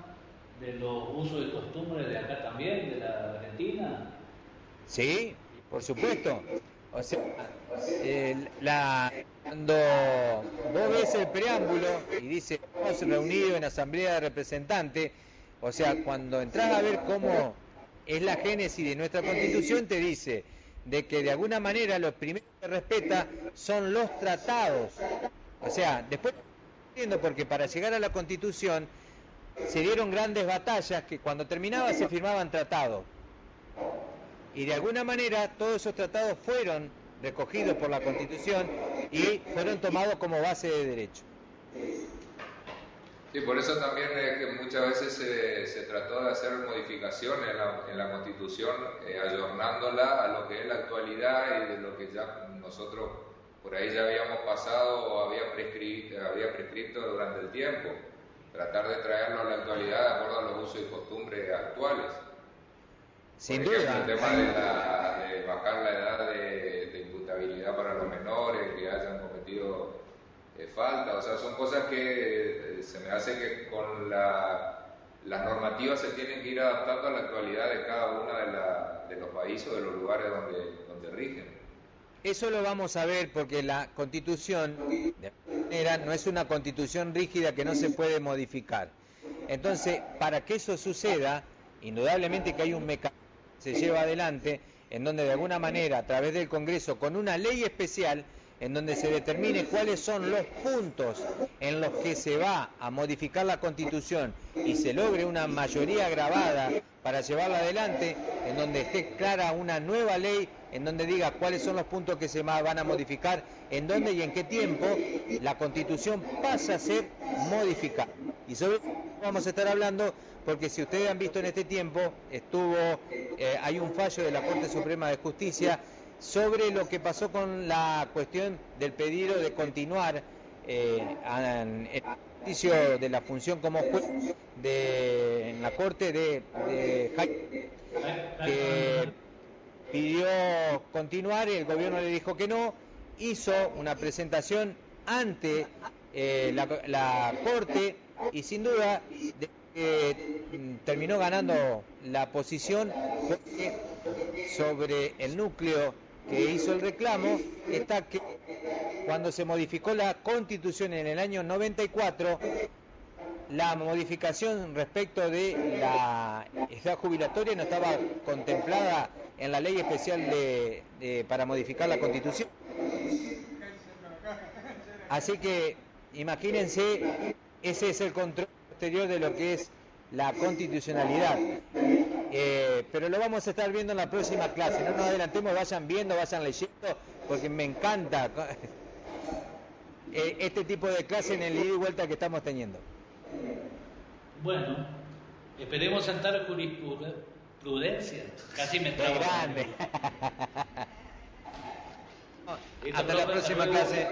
de los usos y costumbres de acá también, de la Argentina. Sí, por supuesto. O sea, cuando vos ves el preámbulo y dice, estamos reunidos en Asamblea de Representantes, o sea, cuando entras a ver cómo es la génesis de nuestra Constitución, te dice de que de alguna manera los primeros que respeta son los tratados. O sea, después entiendo porque para llegar a la Constitución se dieron grandes batallas que cuando terminaba se firmaban tratados. Y de alguna manera todos esos tratados fueron recogidos por la Constitución y fueron tomados como base de derecho. Sí, por eso también es que muchas veces se trató de hacer modificaciones en la Constitución, ayornándola a lo que es la actualidad y de lo que ya nosotros por ahí ya habíamos pasado o había prescrito durante el tiempo. Tratar de traerlo a la actualidad de acuerdo a los usos y costumbres actuales. Sin Por ejemplo, duda. el tema de bajar la edad de imputabilidad para los menores que hayan cometido falta, o sea, son cosas que se me hace que con las normativas se tienen que ir adaptando a la actualidad de cada una de los países o de los lugares donde rigen. Eso lo vamos a ver porque la Constitución, de alguna manera, no es una Constitución rígida que no se puede modificar. Entonces, para que eso suceda, indudablemente que hay un mecanismo que se lleva adelante en donde de alguna manera, a través del Congreso, con una ley especial, en donde se determine cuáles son los puntos en los que se va a modificar la Constitución y se logre una mayoría agravada para llevarla adelante, en donde esté clara una nueva ley, en donde diga cuáles son los puntos que se van a modificar, en dónde y en qué tiempo la Constitución pasa a ser modificada. Y sobre eso vamos a estar hablando porque si ustedes han visto en este tiempo, hay un fallo de la Corte Suprema de Justicia sobre lo que pasó con la cuestión del pedido de continuar en el ejercicio de la función como juez en la Corte de que pidió continuar y el gobierno le dijo que no, hizo una presentación ante la Corte y sin duda terminó ganando la posición porque sobre el núcleo que hizo el reclamo está que cuando se modificó la Constitución en el año 94, la modificación respecto de la edad jubilatoria no estaba contemplada en la ley especial para modificar la Constitución. Así que imagínense, ese es el control posterior de lo que es la constitucionalidad. Pero lo vamos a estar viendo en la próxima clase. No nos adelantemos, vayan viendo, vayan leyendo, porque me encanta este tipo de clase en el ida y vuelta que estamos teniendo. Bueno, esperemos sentar jurisprudencia. Casi me ¡Qué trabo. grande! Hasta la próxima clase.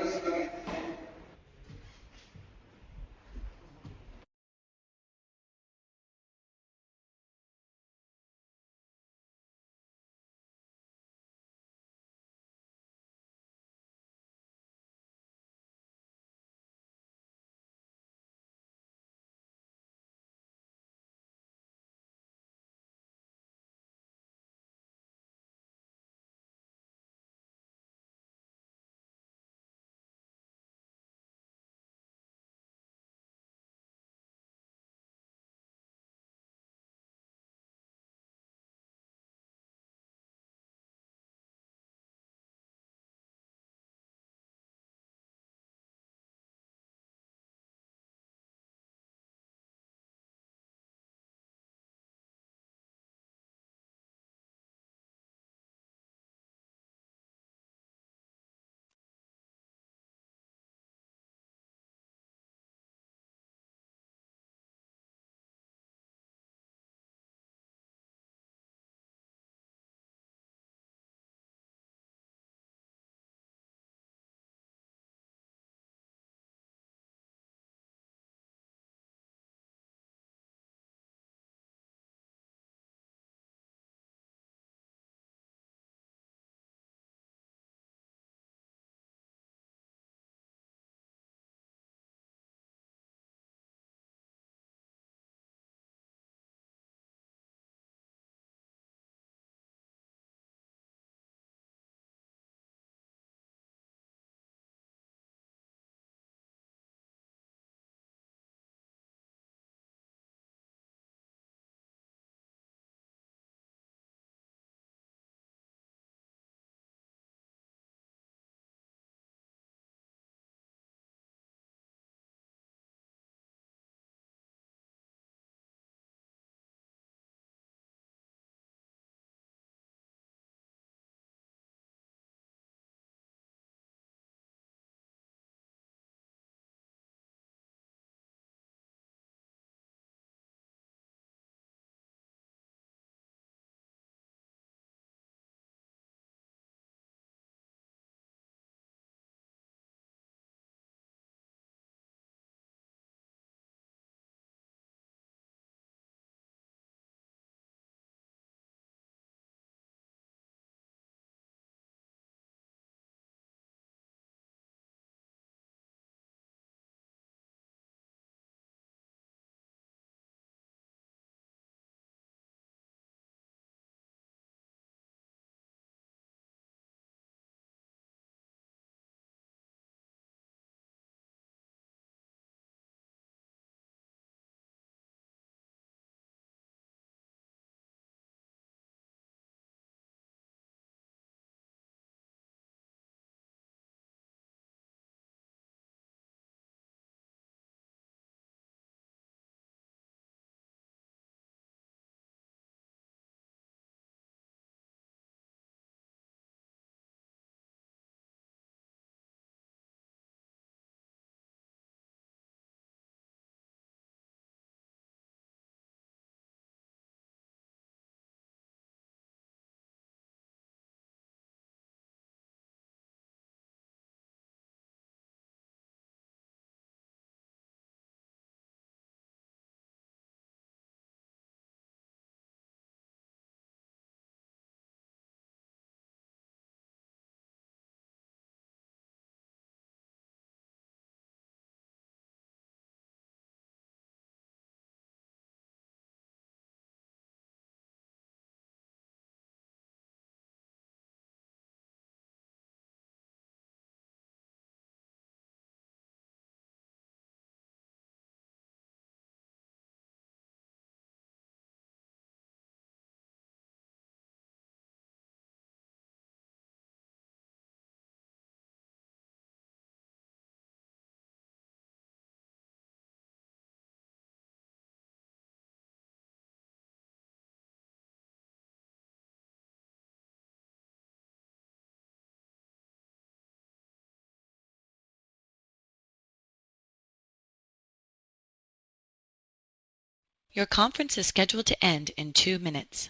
Your conference is scheduled to end in 2 minutes.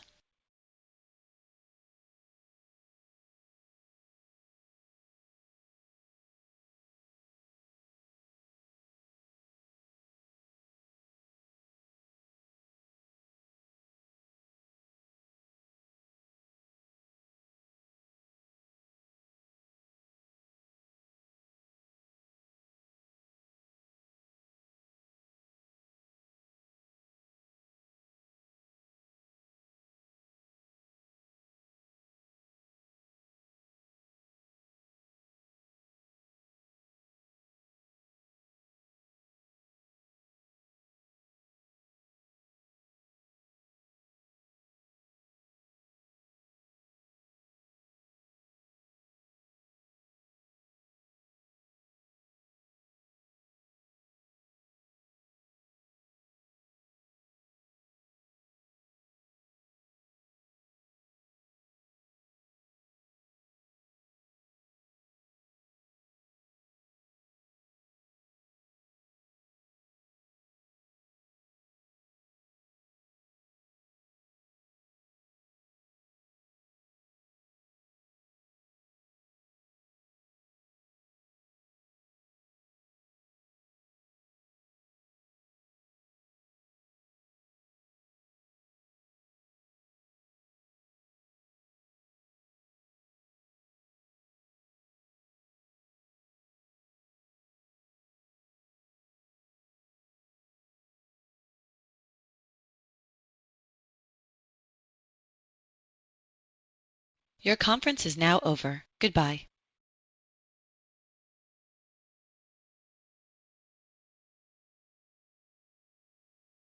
Your conference is now over. Goodbye.